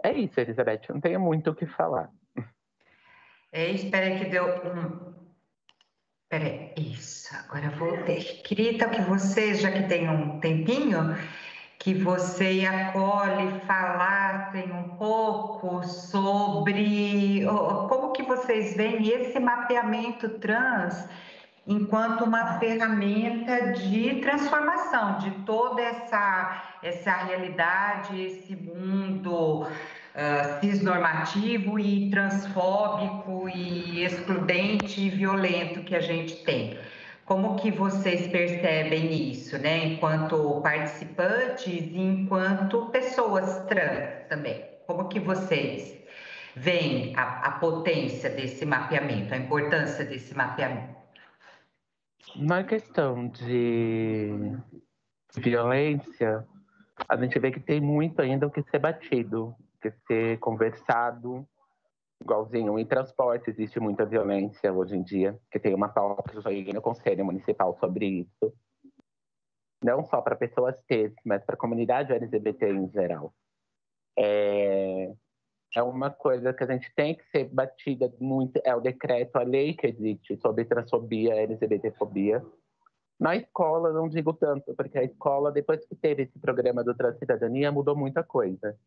É isso, Elizabeth, não tenho muito o que falar. Espera aí que deu um... Peraí, isso, agora eu voltei. Queria então que vocês, já que tem um tempinho, que você e a Cole falassem um pouco sobre como que vocês veem esse mapeamento trans enquanto uma ferramenta de transformação de toda essa realidade, esse mundo cisnormativo e transfóbico e excludente e violento que a gente tem. Como que vocês percebem isso, né? Enquanto participantes e enquanto pessoas trans também. Como que vocês veem a potência desse mapeamento, a importância desse mapeamento? Na questão de violência, a gente vê que tem muito ainda o que ser batido, o que ser conversado. Igualzinho, em transporte existe muita violência hoje em dia, que tem uma pauta que eu joguei no Conselho Municipal sobre isso. Não só para pessoas T, mas para a comunidade LGBT em geral. É uma coisa que a gente tem que ser batida muito, é o decreto, a lei que existe sobre transfobia, LGBTfobia. Na escola, não digo tanto, porque a escola, depois que teve esse programa do Transcidadania, mudou muita coisa.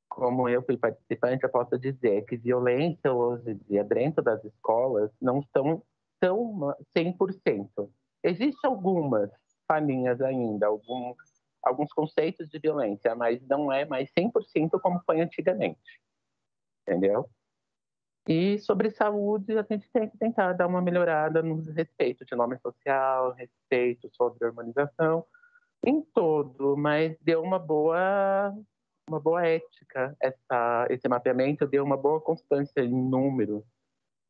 Como eu fui participante, eu posso dizer que violência hoje em dia dentro das escolas não estão tão 100%. Existem algumas falinhas ainda, alguns conceitos de violência, mas não é mais 100% como foi antigamente, entendeu? E sobre saúde, a gente tem que tentar dar uma melhorada no respeito de nome social, respeito sobre harmonização, em todo, mas deu uma boa ética. Esse mapeamento deu uma boa constância em números,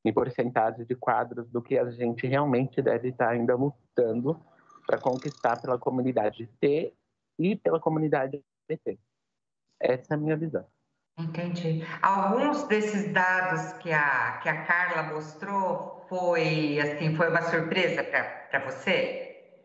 em porcentagem de quadros do que a gente realmente deve estar ainda lutando para conquistar pela comunidade T e pela comunidade LGBT. Essa é a minha visão. Entendi. Alguns desses dados que a Carla mostrou foi uma surpresa para você?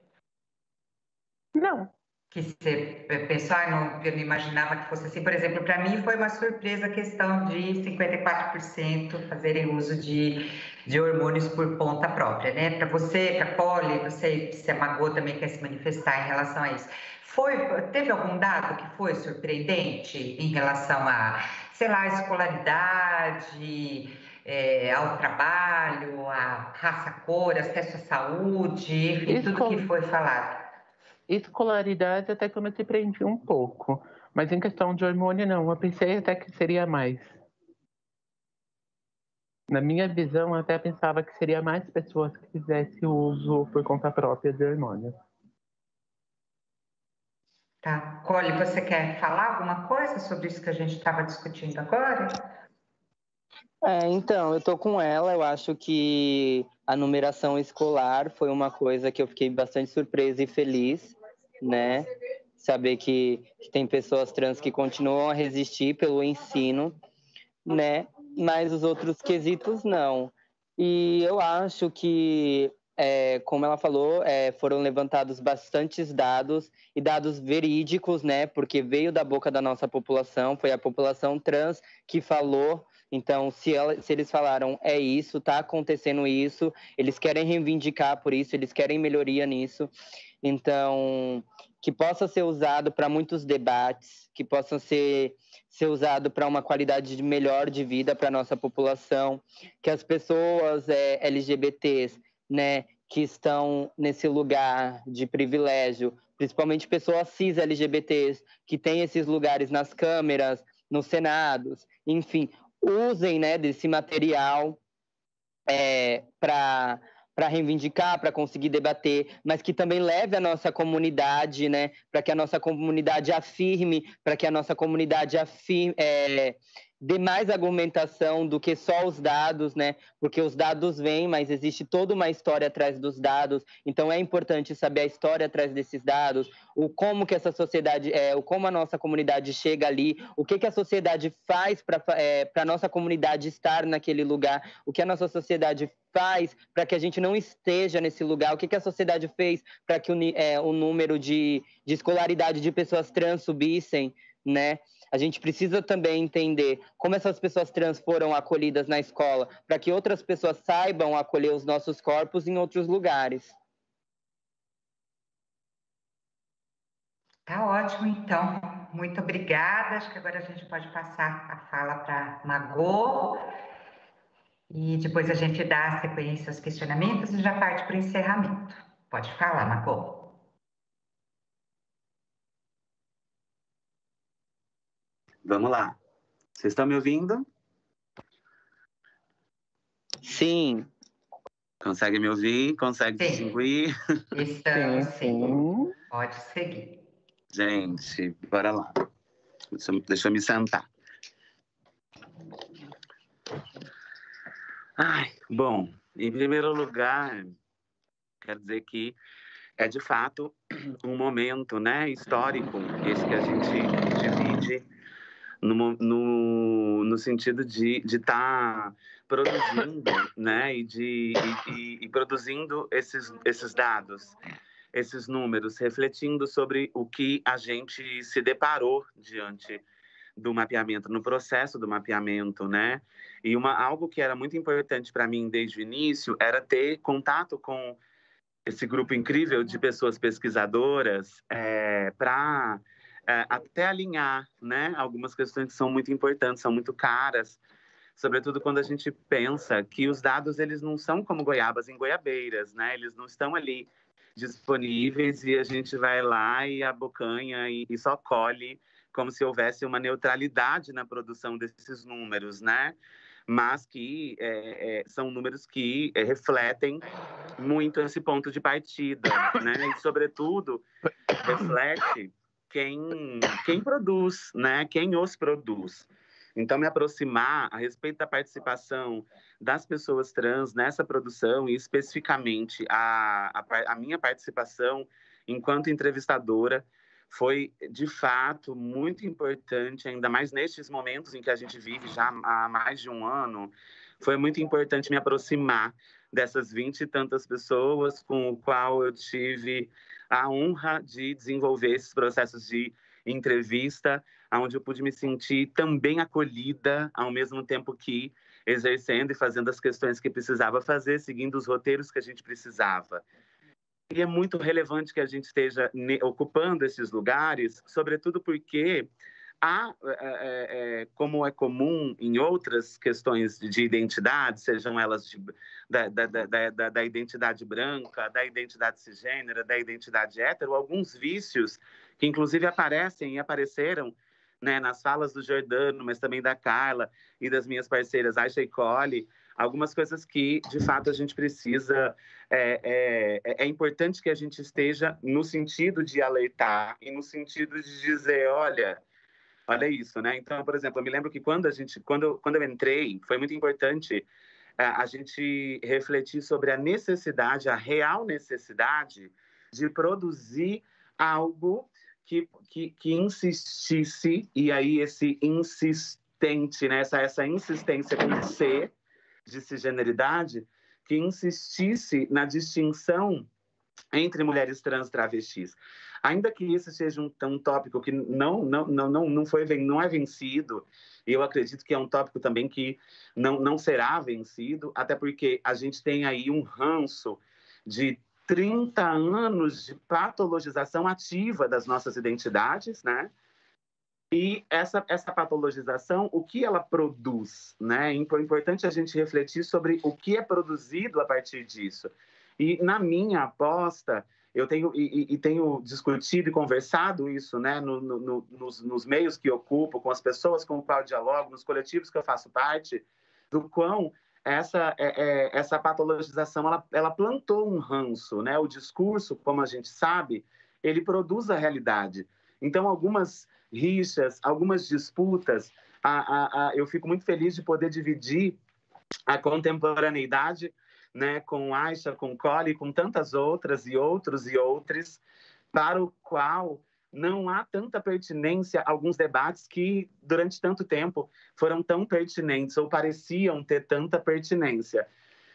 Não, que você pensou, eu não imaginava que fosse assim. Por exemplo, para mim foi uma surpresa a questão de 54% fazerem uso de hormônios por conta própria, né? Para você, para a Polly, você se amagou também, quer se manifestar em relação a isso. Teve algum dado que foi surpreendente em relação a, sei lá, escolaridade, ao trabalho, a raça, cor, acesso à saúde, enfim, tudo que foi falado? Escolaridade até que eu me surpreendi um pouco, mas em questão de hormônio não, eu pensei até que seria mais. Na minha visão, eu até pensava que seria mais pessoas que fizessem uso por conta própria de hormônio. Tá. Cole, você quer falar alguma coisa sobre isso que a gente estava discutindo agora? Então, eu tô com ela, eu acho que a numeração escolar foi uma coisa que eu fiquei bastante surpresa e feliz, né? Saber que tem pessoas trans que continuam a resistir pelo ensino, né? Mas os outros quesitos não. E eu acho que, como ela falou, foram levantados bastantes dados e dados verídicos, né? Porque veio da boca da nossa população, foi a população trans que falou. Então, se eles falaram é isso, está acontecendo isso, eles querem reivindicar por isso, eles querem melhoria nisso. Então, que possa ser usado para muitos debates, que possa ser usado para uma qualidade melhor de vida para a nossa população, que as pessoas LGBTs, né, que estão nesse lugar de privilégio, principalmente pessoas cis LGBTs, que têm esses lugares nas câmeras, nos senados, enfim, usem, né, desse material para reivindicar, para conseguir debater, mas que também leve a nossa comunidade, né, para que a nossa comunidade afirme, para que a nossa comunidade dê mais argumentação do que só os dados, né, porque os dados vêm, mas existe toda uma história atrás dos dados, então é importante saber a história atrás desses dados, o como que essa sociedade, o como a nossa comunidade chega ali, o que a sociedade faz para a nossa comunidade estar naquele lugar, o que a nossa sociedade faz para que a gente não esteja nesse lugar, o que a sociedade fez para que o número de escolaridade de pessoas trans subissem, né? A gente precisa também entender como essas pessoas trans foram acolhidas na escola, para que outras pessoas saibam acolher os nossos corpos em outros lugares. Tá ótimo, então. Muito obrigada. Acho que agora a gente pode passar a fala para Margot. E depois a gente dá sequência aos questionamentos e já parte para o encerramento. Pode falar, Margot. Vamos lá. Vocês estão me ouvindo? Sim. Consegue me ouvir? Consegue distinguir? Estamos, sim. Pode seguir. Gente, bora lá. Deixa eu me sentar. Bom, em primeiro lugar, quero dizer que é de fato um momento, né, histórico, esse que a gente divide no sentido de estar produzindo, né, e produzindo esses dados, esses números, refletindo sobre o que a gente se deparou diante do mapeamento, no processo do mapeamento, né? E algo que era muito importante para mim desde o início era ter contato com esse grupo incrível de pessoas pesquisadoras para até alinhar, né, algumas questões que são muito importantes, são muito caras, sobretudo quando a gente pensa que os dados eles não são como goiabas em goiabeiras, né? Eles não estão ali disponíveis e a gente vai lá e abocanha e só colhe como se houvesse uma neutralidade na produção desses números, né? Mas que são números que refletem muito esse ponto de partida, né? E, sobretudo, reflete quem produz, né? Quem os produz. Então, me aproximar a respeito da participação das pessoas trans nessa produção e, especificamente, a minha participação enquanto entrevistadora foi, de fato, muito importante, ainda mais nestes momentos em que a gente vive já há mais de um ano, foi muito importante me aproximar dessas 20 e tantas pessoas com o qual eu tive a honra de desenvolver esses processos de entrevista, onde eu pude me sentir também acolhida, ao mesmo tempo que exercendo e fazendo as questões que precisava fazer, seguindo os roteiros que a gente precisava. E é muito relevante que a gente esteja ocupando esses lugares, sobretudo porque há, como é comum em outras questões de identidade, sejam elas da identidade branca, da identidade cisgênera, da identidade hétero, alguns vícios que inclusive aparecem e apareceram, né, nas falas do Jordano, mas também da Carla e das minhas parceiras Aisha e Cole, algumas coisas que, de fato, a gente precisa... É importante que a gente esteja no sentido de alertar e no sentido de dizer, olha isso, né? Então, por exemplo, eu me lembro que quando eu entrei, foi muito importante a gente refletir sobre a necessidade, a real necessidade de produzir algo que insistisse, e aí esse insistente, né? essa insistência com C, de cisgeneridade, que insistisse na distinção entre mulheres trans e travestis. Ainda que esse seja um tópico que não é vencido, e eu acredito que é um tópico também que não será vencido, até porque a gente tem aí um ranço de 30 anos de patologização ativa das nossas identidades, né? E essa patologização, o que ela produz, né? É importante a gente refletir sobre o que é produzido a partir disso. E na minha aposta, eu tenho discutido e conversado isso, né? Nos meios que ocupo, com as pessoas com as quais eu dialogo, nos coletivos que eu faço parte, do quão essa patologização ela plantou um ranço, né? O discurso, como a gente sabe, ele produz a realidade. Então, algumas rixas, algumas disputas, eu fico muito feliz de poder dividir a contemporaneidade, né, com Aisha, com Cole, com tantas outras e outros e outras, para o qual não há tanta pertinência alguns debates que, durante tanto tempo, foram tão pertinentes ou pareciam ter tanta pertinência.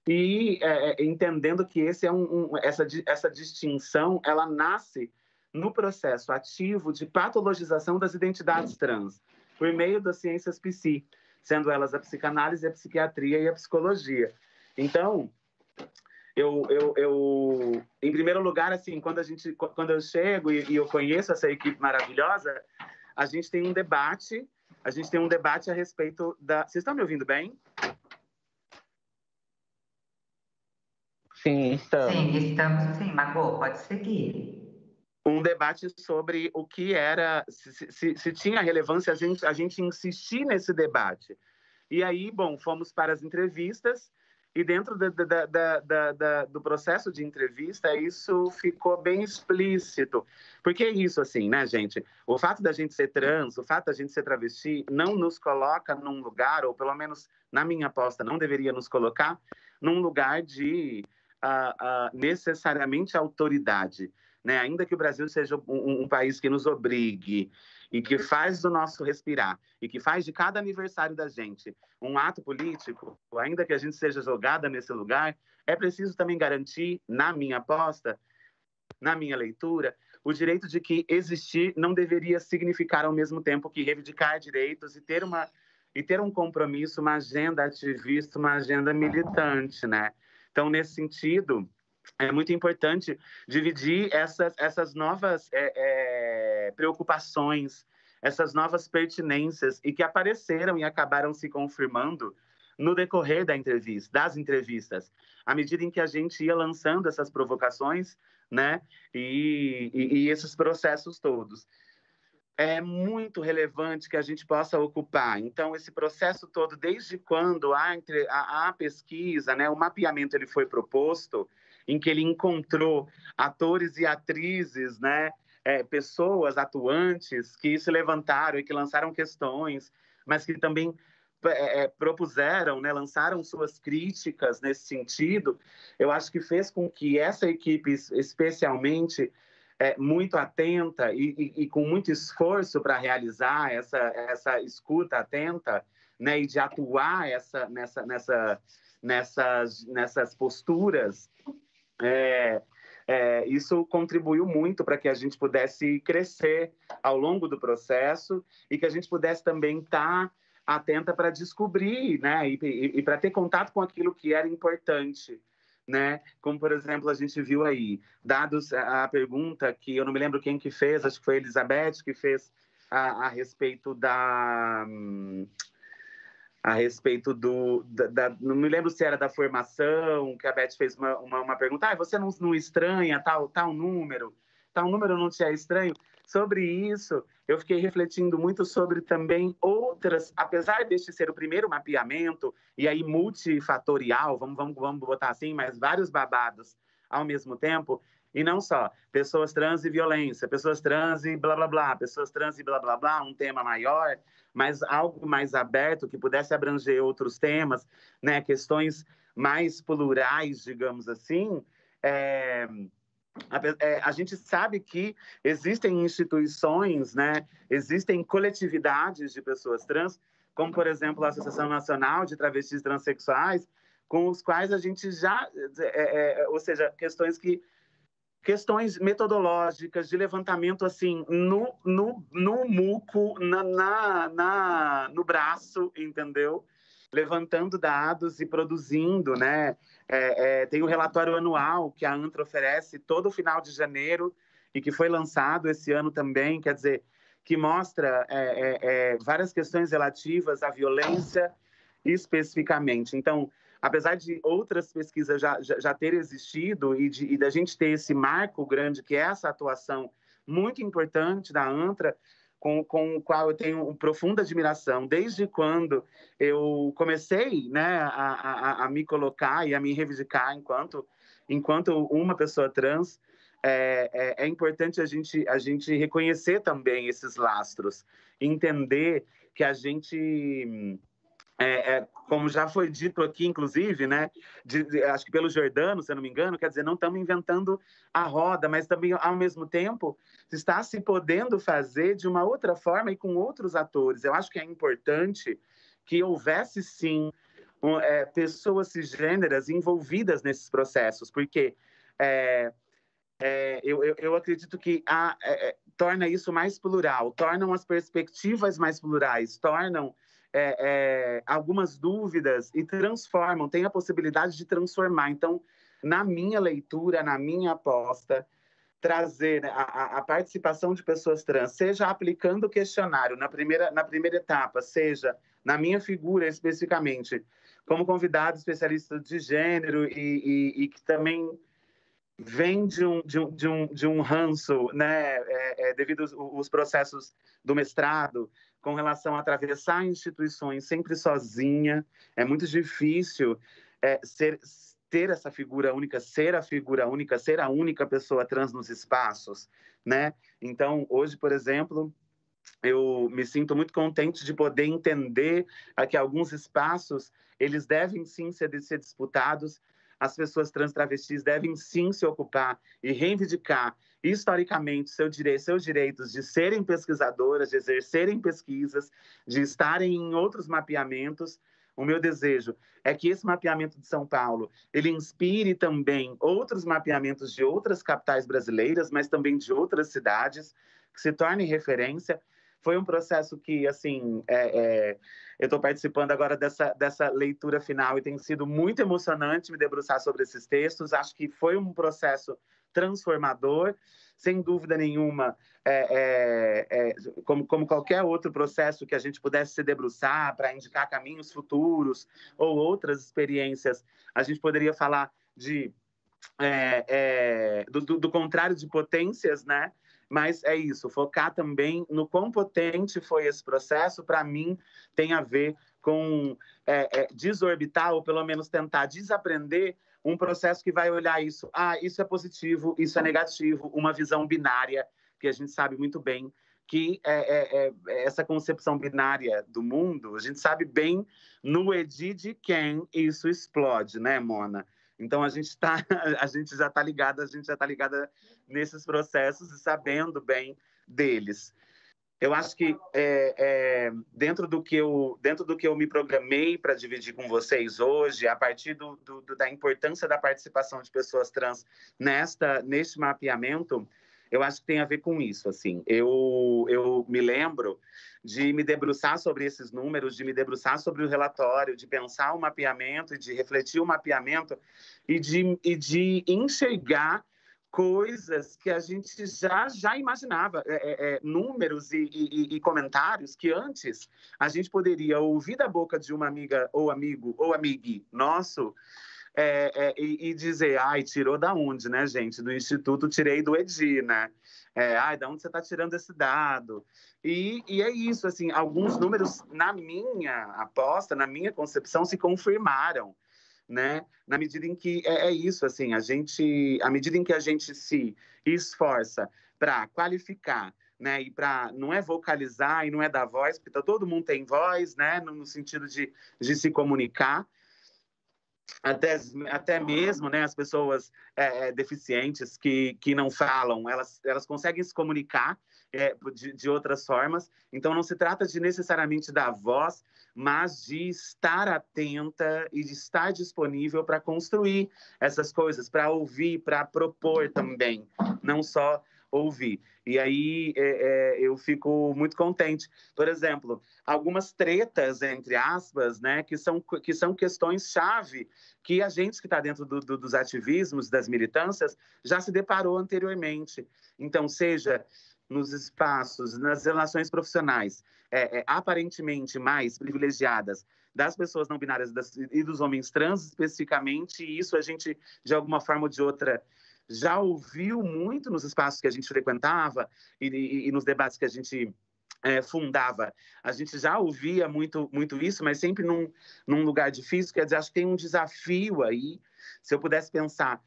E entendendo que essa distinção, ela nasce no processo ativo de patologização das identidades trans, por meio das ciências psi, sendo elas a psicanálise, a psiquiatria e a psicologia. Então, em primeiro lugar, assim, quando eu chego e eu conheço essa equipe maravilhosa, a gente tem um debate a respeito da... Vocês estão me ouvindo bem? Sim, estamos. Sim, estamos sim. Margot, pode seguir. Um debate sobre o que era, se tinha relevância a gente insistir nesse debate. E aí, bom, fomos para as entrevistas e dentro do processo de entrevista isso ficou bem explícito. Porque é isso, assim, né, gente? O fato da gente ser trans, o fato da gente ser travesti não nos coloca num lugar, ou pelo menos na minha aposta, não deveria nos colocar num lugar de necessariamente autoridade. Né? Ainda que o Brasil seja um país que nos obrigue e que faz do nosso respirar e que faz de cada aniversário da gente um ato político, ainda que a gente seja jogada nesse lugar, é preciso também garantir, na minha aposta, na minha leitura, o direito de que existir não deveria significar ao mesmo tempo que reivindicar direitos e ter um compromisso, uma agenda ativista, uma agenda militante, né? Então, nesse sentido, é muito importante dividir essas novas preocupações, essas novas pertinências e que apareceram e acabaram se confirmando no decorrer das entrevistas, à medida em que a gente ia lançando essas provocações, né, e esses processos todos. É muito relevante que a gente possa ocupar. Então, esse processo todo, desde quando a pesquisa, né, o mapeamento ele foi proposto, em que ele encontrou atores e atrizes, né, pessoas atuantes que se levantaram e que lançaram questões, mas que também propuseram, né, lançaram suas críticas nesse sentido, eu acho que fez com que essa equipe, especialmente, muito atenta e com muito esforço para realizar essa escuta atenta, né, e de atuar nessas posturas, isso contribuiu muito para que a gente pudesse crescer ao longo do processo e que a gente pudesse também estar atenta para descobrir, né, e para ter contato com aquilo que era importante, né? Como, por exemplo, a gente viu aí, dados a pergunta que eu não me lembro quem que fez, acho que foi a Elizabeth que fez a respeito não me lembro se era da formação, que a Beth fez uma pergunta, você não estranha tal número não te é estranho? Sobre isso, eu fiquei refletindo muito sobre também outras, apesar deste ser o primeiro mapeamento, e aí multifatorial, vamos botar assim, mas vários babados ao mesmo tempo, e não só pessoas trans e violência, pessoas trans e blá, blá, blá, pessoas trans e blá, blá, blá, um tema maior, mas algo mais aberto, que pudesse abranger outros temas, né, questões mais plurais, digamos assim. A gente sabe que existem instituições, né, existem coletividades de pessoas trans, como, por exemplo, a Associação Nacional de Travestis Transsexuais, com os quais a gente já... ou seja, questões metodológicas de levantamento, assim, no muco, no braço, entendeu? Levantando dados e produzindo, né? Tem o relatório anual que a ANTRA oferece todo final de janeiro e que foi lançado esse ano também, quer dizer, que mostra várias questões relativas à violência especificamente. Então, apesar de outras pesquisas já terem existido e da gente ter esse marco grande, que é essa atuação muito importante da ANTRA, com o qual eu tenho profunda admiração, desde quando eu comecei, né, a me colocar e a me reivindicar enquanto uma pessoa trans, é importante a gente reconhecer também esses lastros, entender que a gente... como já foi dito aqui, inclusive, né, acho que pelo Giordano, se eu não me engano, quer dizer, não estamos inventando a roda, mas também, ao mesmo tempo, está se podendo fazer de uma outra forma e com outros atores. Eu acho que é importante que houvesse, sim, pessoas cisgêneras envolvidas nesses processos, porque eu acredito que torna isso mais plural, tornam as perspectivas mais plurais, tornam algumas dúvidas e transformam, tem a possibilidade de transformar. Então, na minha leitura, na minha aposta, trazer a participação de pessoas trans, seja aplicando o questionário na primeira etapa, seja na minha figura especificamente, como convidado especialista de gênero e que também vem de um ranço, né, devido aos processos do mestrado, com relação a atravessar instituições sempre sozinha. É muito difícil ter essa figura única, ser a figura única, ser a única pessoa trans nos espaços, né? Então, hoje, por exemplo, eu me sinto muito contente de poder entender que alguns espaços, eles devem sim ser disputados, as pessoas trans travestis devem sim se ocupar e reivindicar historicamente seus direitos de serem pesquisadoras, de exercerem pesquisas, de estarem em outros mapeamentos. O meu desejo é que esse mapeamento de São Paulo, ele inspire também outros mapeamentos de outras capitais brasileiras, mas também de outras cidades, que se tornem referência. Foi um processo que, assim, eu estou participando agora dessa leitura final e tem sido muito emocionante me debruçar sobre esses textos. Acho que foi um processo transformador, sem dúvida nenhuma, como qualquer outro processo que a gente pudesse se debruçar para indicar caminhos futuros ou outras experiências. A gente poderia falar do contrário de potências, né? Mas é isso, focar também no quão potente foi esse processo, para mim, tem a ver com desorbitar, ou pelo menos tentar desaprender um processo que vai olhar isso. Isso é positivo, isso é negativo, uma visão binária, que a gente sabe muito bem que essa concepção binária do mundo, a gente sabe bem no Edi de quem isso explode, né, Mona? Então, a gente já está ligada nesses processos e sabendo bem deles. eu acho que dentro do que eu me programei para dividir com vocês hoje, a partir da importância da participação de pessoas trans neste mapeamento, eu acho que tem a ver com isso. Assim, eu me lembro de me debruçar sobre esses números, de me debruçar sobre o relatório, de pensar o mapeamento e de refletir o mapeamento e de enxergar coisas que a gente já imaginava, números e comentários que antes a gente poderia ouvir da boca de uma amiga ou amigo ou amigue nosso e dizer, ai, tirou da onde, né, gente? Do Instituto tirei do EDI, né? Ai, da onde você está tirando esse dado? E é isso, assim, alguns números, na minha aposta, na minha concepção, se confirmaram, né? Na medida em que isso, assim, à medida em que a gente se esforça para qualificar, né? E para não é vocalizar e não é dar voz, porque todo mundo tem voz, né? No sentido de se comunicar. Até mesmo, né, as pessoas deficientes que não falam, elas conseguem se comunicar de outras formas. Então, não se trata de necessariamente dar voz, mas de estar atenta e de estar disponível para construir essas coisas, para ouvir, para propor também, não só ouvir. E aí eu fico muito contente. Por exemplo, algumas tretas, entre aspas, né, que são questões-chave que a gente que está dentro dos ativismos, das militâncias, já se deparou anteriormente. Então, seja nos espaços, nas relações profissionais, aparentemente mais privilegiadas das pessoas não binárias e dos homens trans, especificamente, e isso a gente, de alguma forma ou de outra, já ouviu muito nos espaços que a gente frequentava e nos debates que a gente fundava. A gente já ouvia muito isso, mas sempre num lugar difícil. Quer dizer, acho que tem um desafio aí. Se eu pudesse pensar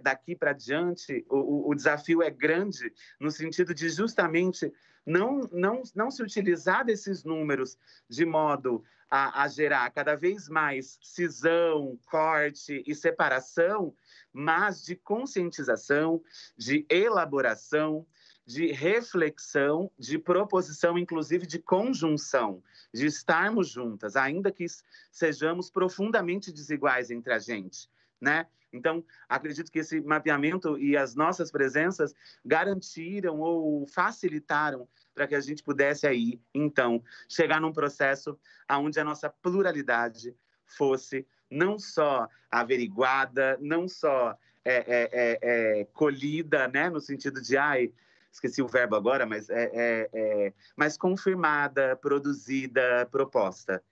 daqui para diante, o desafio é grande no sentido de justamente não se utilizar desses números de modo a gerar cada vez mais cisão, corte e separação, mas de conscientização, de elaboração, de reflexão, de proposição, inclusive de conjunção, de estarmos juntas, ainda que sejamos profundamente desiguais entre a gente, né? Então, acredito que esse mapeamento e as nossas presenças garantiram ou facilitaram para que a gente pudesse aí, então, chegar num processo onde a nossa pluralidade fosse não só averiguada, não só colhida, né, no sentido de, esqueci o verbo agora, mas confirmada, produzida, proposta.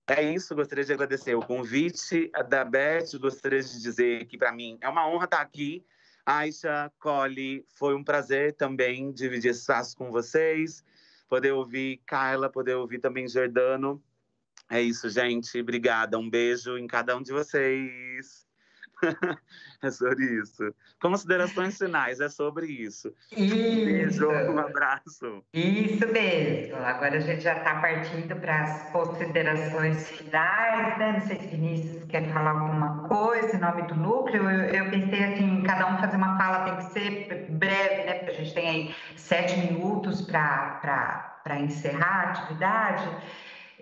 É isso, gostaria de agradecer o convite da Beth, gostaria de dizer que, para mim, é uma honra estar aqui. Aisha, Cole, foi um prazer também dividir esse espaço com vocês, poder ouvir Carla, poder ouvir também Jordano. É isso, gente. Obrigada. Um beijo em cada um de vocês. É sobre isso. Considerações finais, é sobre isso. Um beijo, um abraço. Isso mesmo. Agora a gente já está partindo para as considerações finais, né? Não sei se Vinícius quer falar alguma coisa em nome do núcleo. Eu pensei assim, cada um fazer uma fala tem que ser breve, né? Porque a gente tem aí 7 minutos para encerrar a atividade.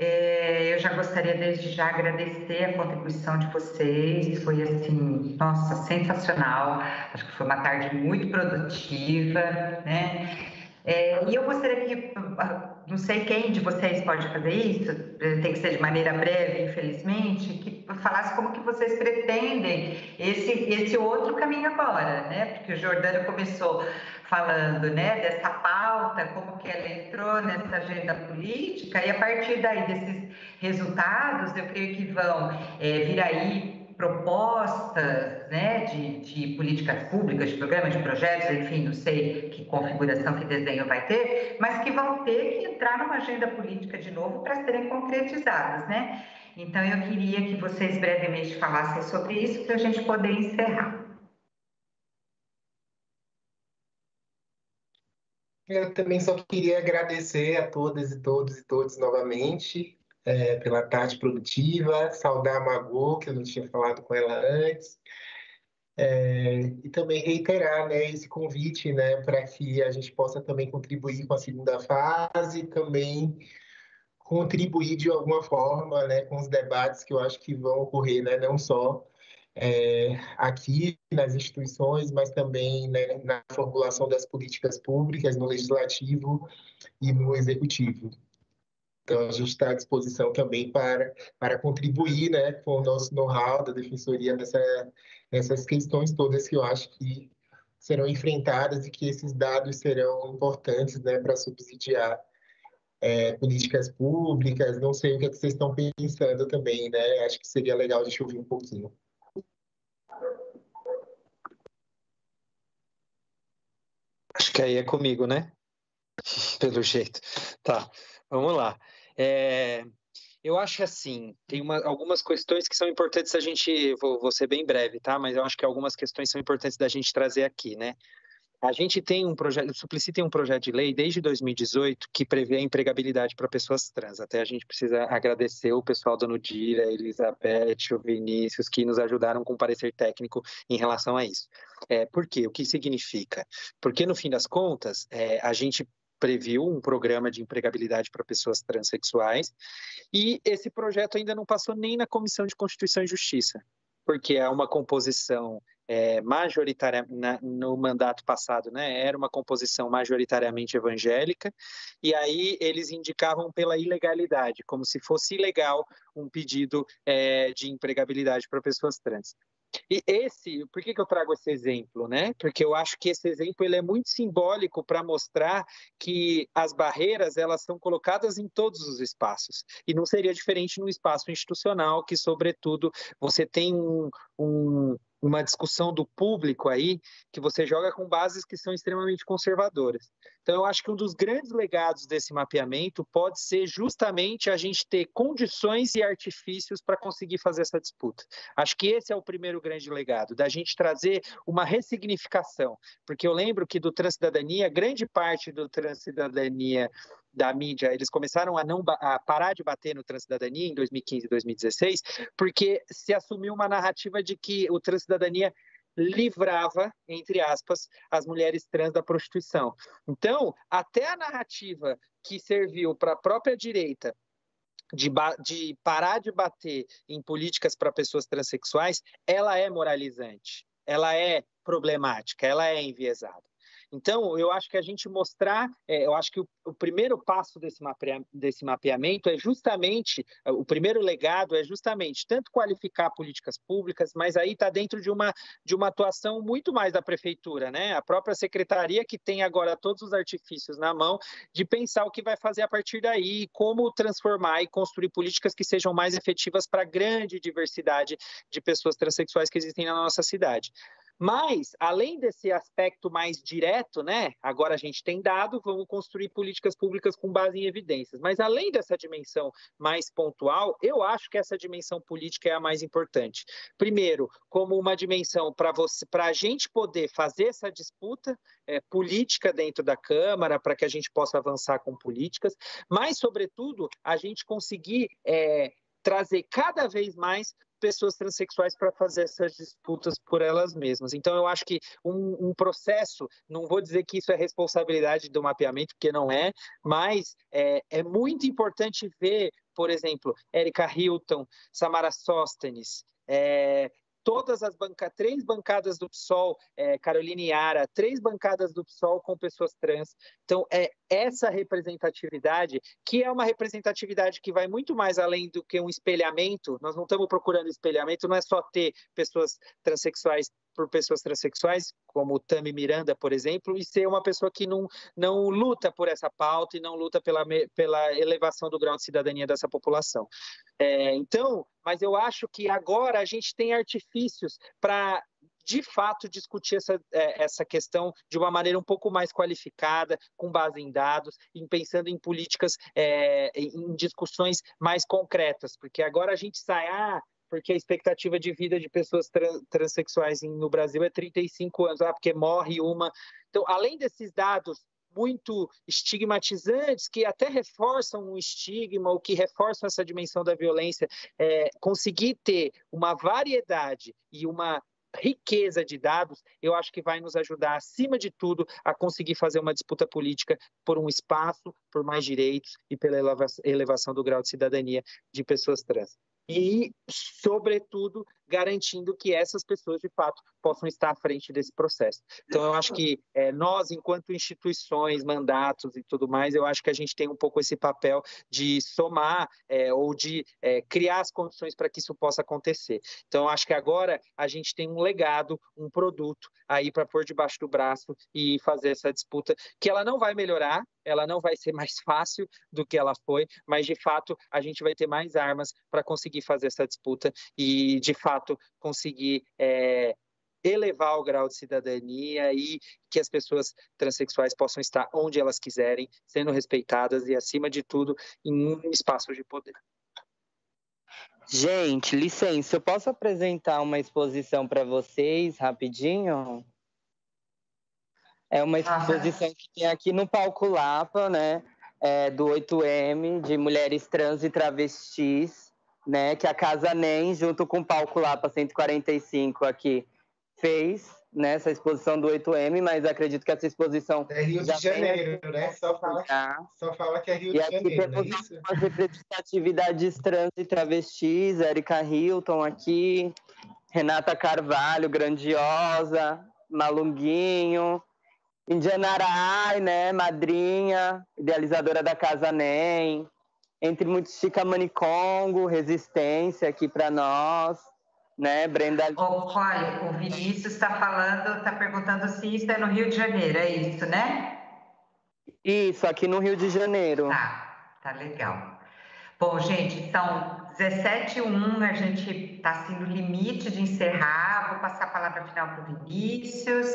Eu já gostaria desde já agradecer a contribuição de vocês, foi assim, nossa, sensacional, acho que foi uma tarde muito produtiva, né? E eu gostaria que, não sei quem de vocês pode fazer isso, tem que ser de maneira breve, infelizmente, que falasse como que vocês pretendem esse outro caminho agora, né? Porque o Jordano começou falando, né, dessa pauta, como que ela entrou nessa agenda política, e a partir daí desses resultados, eu creio que vão vir aí propostas, né, de políticas públicas, de programas, de projetos, enfim, não sei que configuração, que desenho vai ter, mas que vão ter que entrar numa agenda política de novo para serem concretizadas, né? Então, eu queria que vocês brevemente falassem sobre isso para a gente poder encerrar. Eu também só queria agradecer a todas e todos novamente pela tarde produtiva, saudar a Magu, que eu não tinha falado com ela antes, E também reiterar, né, esse convite, né, para que a gente possa também contribuir com a segunda fase, também contribuir de alguma forma, né, com os debates que eu acho que vão ocorrer, né, não só aqui nas instituições, mas também, né, na formulação das políticas públicas, no legislativo e no executivo. Então, a gente está à disposição também para contribuir, né, com o nosso know-how da Defensoria nessas questões todas que eu acho que serão enfrentadas e que esses dados serão importantes, né, para subsidiar políticas públicas. Não sei o que vocês estão pensando também, né? Acho que seria legal a gente ouvir um pouquinho. Acho que aí é comigo, né? Pelo jeito. Tá, vamos lá. Eu acho que assim, tem algumas questões que são importantes a gente, vou ser bem breve, tá? Mas eu acho que algumas questões são importantes da gente trazer aqui, né? A gente tem um projeto, o Suplicy tem um projeto de lei desde 2018 que prevê a empregabilidade para pessoas trans. Até a gente precisa agradecer o pessoal da Nudira, a Elizabeth, o Vinícius, que nos ajudaram com parecer técnico em relação a isso. Por quê? O que significa? Porque, no fim das contas, a gente previu um programa de empregabilidade para pessoas transexuais e esse projeto ainda não passou nem na Comissão de Constituição e Justiça, porque é uma composição majoritária no mandato passado, né? Era uma composição majoritariamente evangélica, e aí eles indicavam pela ilegalidade, como se fosse ilegal um pedido de empregabilidade para pessoas trans. E por que eu trago esse exemplo, né? Porque eu acho que esse exemplo ele é muito simbólico para mostrar que as barreiras elas são colocadas em todos os espaços e não seria diferente no espaço institucional, que sobretudo você tem uma discussão do público aí que você joga com bases que são extremamente conservadoras. Então, eu acho que um dos grandes legados desse mapeamento pode ser justamente a gente ter condições e artifícios para conseguir fazer essa disputa. Acho que esse é o primeiro grande legado, da gente trazer uma ressignificação, porque eu lembro que do Transcidadania, grande parte do Transcidadania da mídia, eles começaram a parar de bater no Transcidadania em 2015 e 2016, porque se assumiu uma narrativa de que o Transcidadania livrava, entre aspas, as mulheres trans da prostituição. Então, até a narrativa que serviu para a própria direita de parar de bater em políticas para pessoas transexuais, ela é moralizante, ela é problemática, ela é enviesada. Então, eu acho que a gente mostrar, eu acho que o primeiro passo desse mapeamento é justamente, o primeiro legado é justamente tanto qualificar políticas públicas, mas aí está dentro de uma atuação muito mais da prefeitura, né? A própria secretaria que tem agora todos os artifícios na mão de pensar o que vai fazer a partir daí, como transformar e construir políticas que sejam mais efetivas para a grande diversidade de pessoas transexuais que existem na nossa cidade. Mas, além desse aspecto mais direto, né? Agora a gente tem dado, vamos construir políticas públicas com base em evidências. Mas, além dessa dimensão mais pontual, eu acho que essa dimensão política é a mais importante. Primeiro, como uma dimensão para a gente poder fazer essa disputa política dentro da Câmara, para que a gente possa avançar com políticas, mas, sobretudo, a gente conseguir trazer cada vez mais pessoas transexuais para fazer essas disputas por elas mesmas. Então, eu acho que um processo, não vou dizer que isso é responsabilidade do mapeamento, porque não é, mas é muito importante ver, por exemplo, Érica Hilton, Samara Sóstenes, todas as três bancadas do PSOL, Caroline Yara, 3 bancadas do PSOL com pessoas trans. Então, essa representatividade, que é uma representatividade que vai muito mais além do que um espelhamento, nós não estamos procurando espelhamento, não é só ter pessoas transexuais por pessoas transexuais, como Tami Miranda, por exemplo, e ser uma pessoa que não luta por essa pauta e não luta pela elevação do grau de cidadania dessa população. Então, mas eu acho que agora a gente tem artifícios para, de fato, discutir essa questão de uma maneira um pouco mais qualificada, com base em dados, pensando em políticas, em discussões mais concretas, porque agora a gente sai, porque a expectativa de vida de pessoas transexuais no Brasil é 35 anos, porque morre uma. Então, além desses dados muito estigmatizantes, que até reforçam um estigma, ou que reforçam essa dimensão da violência, conseguir ter uma variedade e uma riqueza de dados, eu acho que vai nos ajudar, acima de tudo, a conseguir fazer uma disputa política por um espaço, por mais direitos e pela elevação do grau de cidadania de pessoas trans. E, sobretudo, garantindo que essas pessoas, de fato, possam estar à frente desse processo. Então, eu acho que nós, enquanto instituições, mandatos e tudo mais, eu acho que a gente tem um pouco esse papel de somar ou de criar as condições para que isso possa acontecer. Então, eu acho que agora a gente tem um legado, um produto aí para pôr debaixo do braço e fazer essa disputa, que ela não vai melhorar, ela não vai ser mais fácil do que ela foi, mas, de fato, a gente vai ter mais armas para conseguir fazer essa disputa e, de fato, conseguir elevar o grau de cidadania e que as pessoas transexuais possam estar onde elas quiserem, sendo respeitadas e, acima de tudo, em um espaço de poder. Gente, licença, eu posso apresentar uma exposição para vocês rapidinho? É uma exposição que tem aqui no Palco Lapa, né? Do 8M, de mulheres trans e travestis, né? Que a Casa NEM, junto com o Palco Lapa 145 aqui, fez, né? Essa exposição do 8M, mas acredito que essa exposição... É Rio de Janeiro, né? Só fala que é Rio de Janeiro, e aqui temos as representatividades trans e travestis, Érica Hilton aqui, Renata Carvalho, grandiosa, Malunguinho... Indiana Arai, né, madrinha, idealizadora da Casa NEM, entre muitos, Chica Manicongo, Resistência aqui para nós, né, Brenda... Olha, o Vinícius está perguntando se isso é no Rio de Janeiro, é isso, né? Isso, aqui no Rio de Janeiro. Tá legal. Bom, gente, são 17h01, a gente está assim no limite de encerrar. Vou passar a palavra final para o Vinícius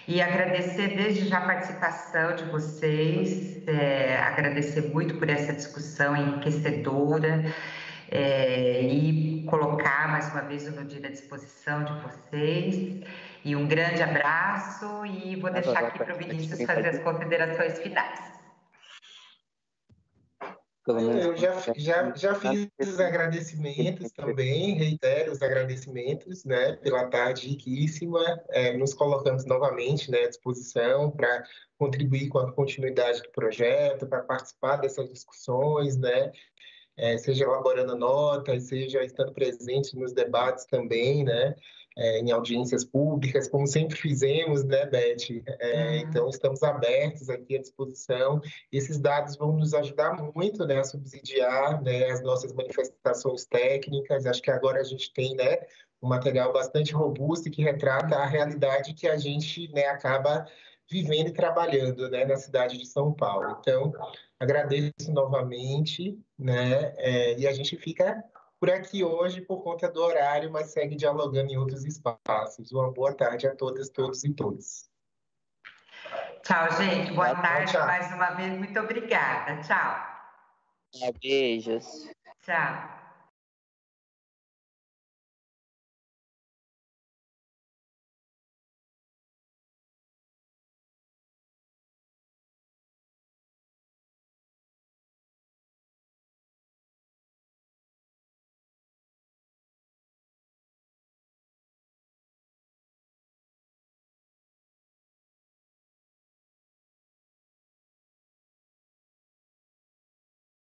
e agradecer desde já a participação de vocês, agradecer muito por essa discussão enriquecedora e colocar mais uma vez o Nudira à disposição de vocês. E um grande abraço e vou deixar aqui para o Vinícius fazer as considerações finais. Eu já fiz os agradecimentos também, reitero os agradecimentos, né, pela tarde riquíssima, nos colocamos novamente, né, à disposição para contribuir com a continuidade do projeto, para participar dessas discussões, né, seja elaborando notas, seja estando presente nos debates também, né, em audiências públicas, como sempre fizemos, né, Beth? Então, estamos abertos aqui à disposição. Esses dados vão nos ajudar muito, né, a subsidiar, né, as nossas manifestações técnicas. Acho que agora a gente tem, né, um material bastante robusto e que retrata a realidade que a gente, né, acaba vivendo e trabalhando, né, na cidade de São Paulo. Então, agradeço novamente, né, e a gente fica por aqui hoje por conta do horário, mas segue dialogando em outros espaços. Uma boa tarde a todas, todos e todas. Tchau, gente. Boa tarde. Tchau. Mais uma vez, muito obrigada. Tchau. Beijos. Tchau.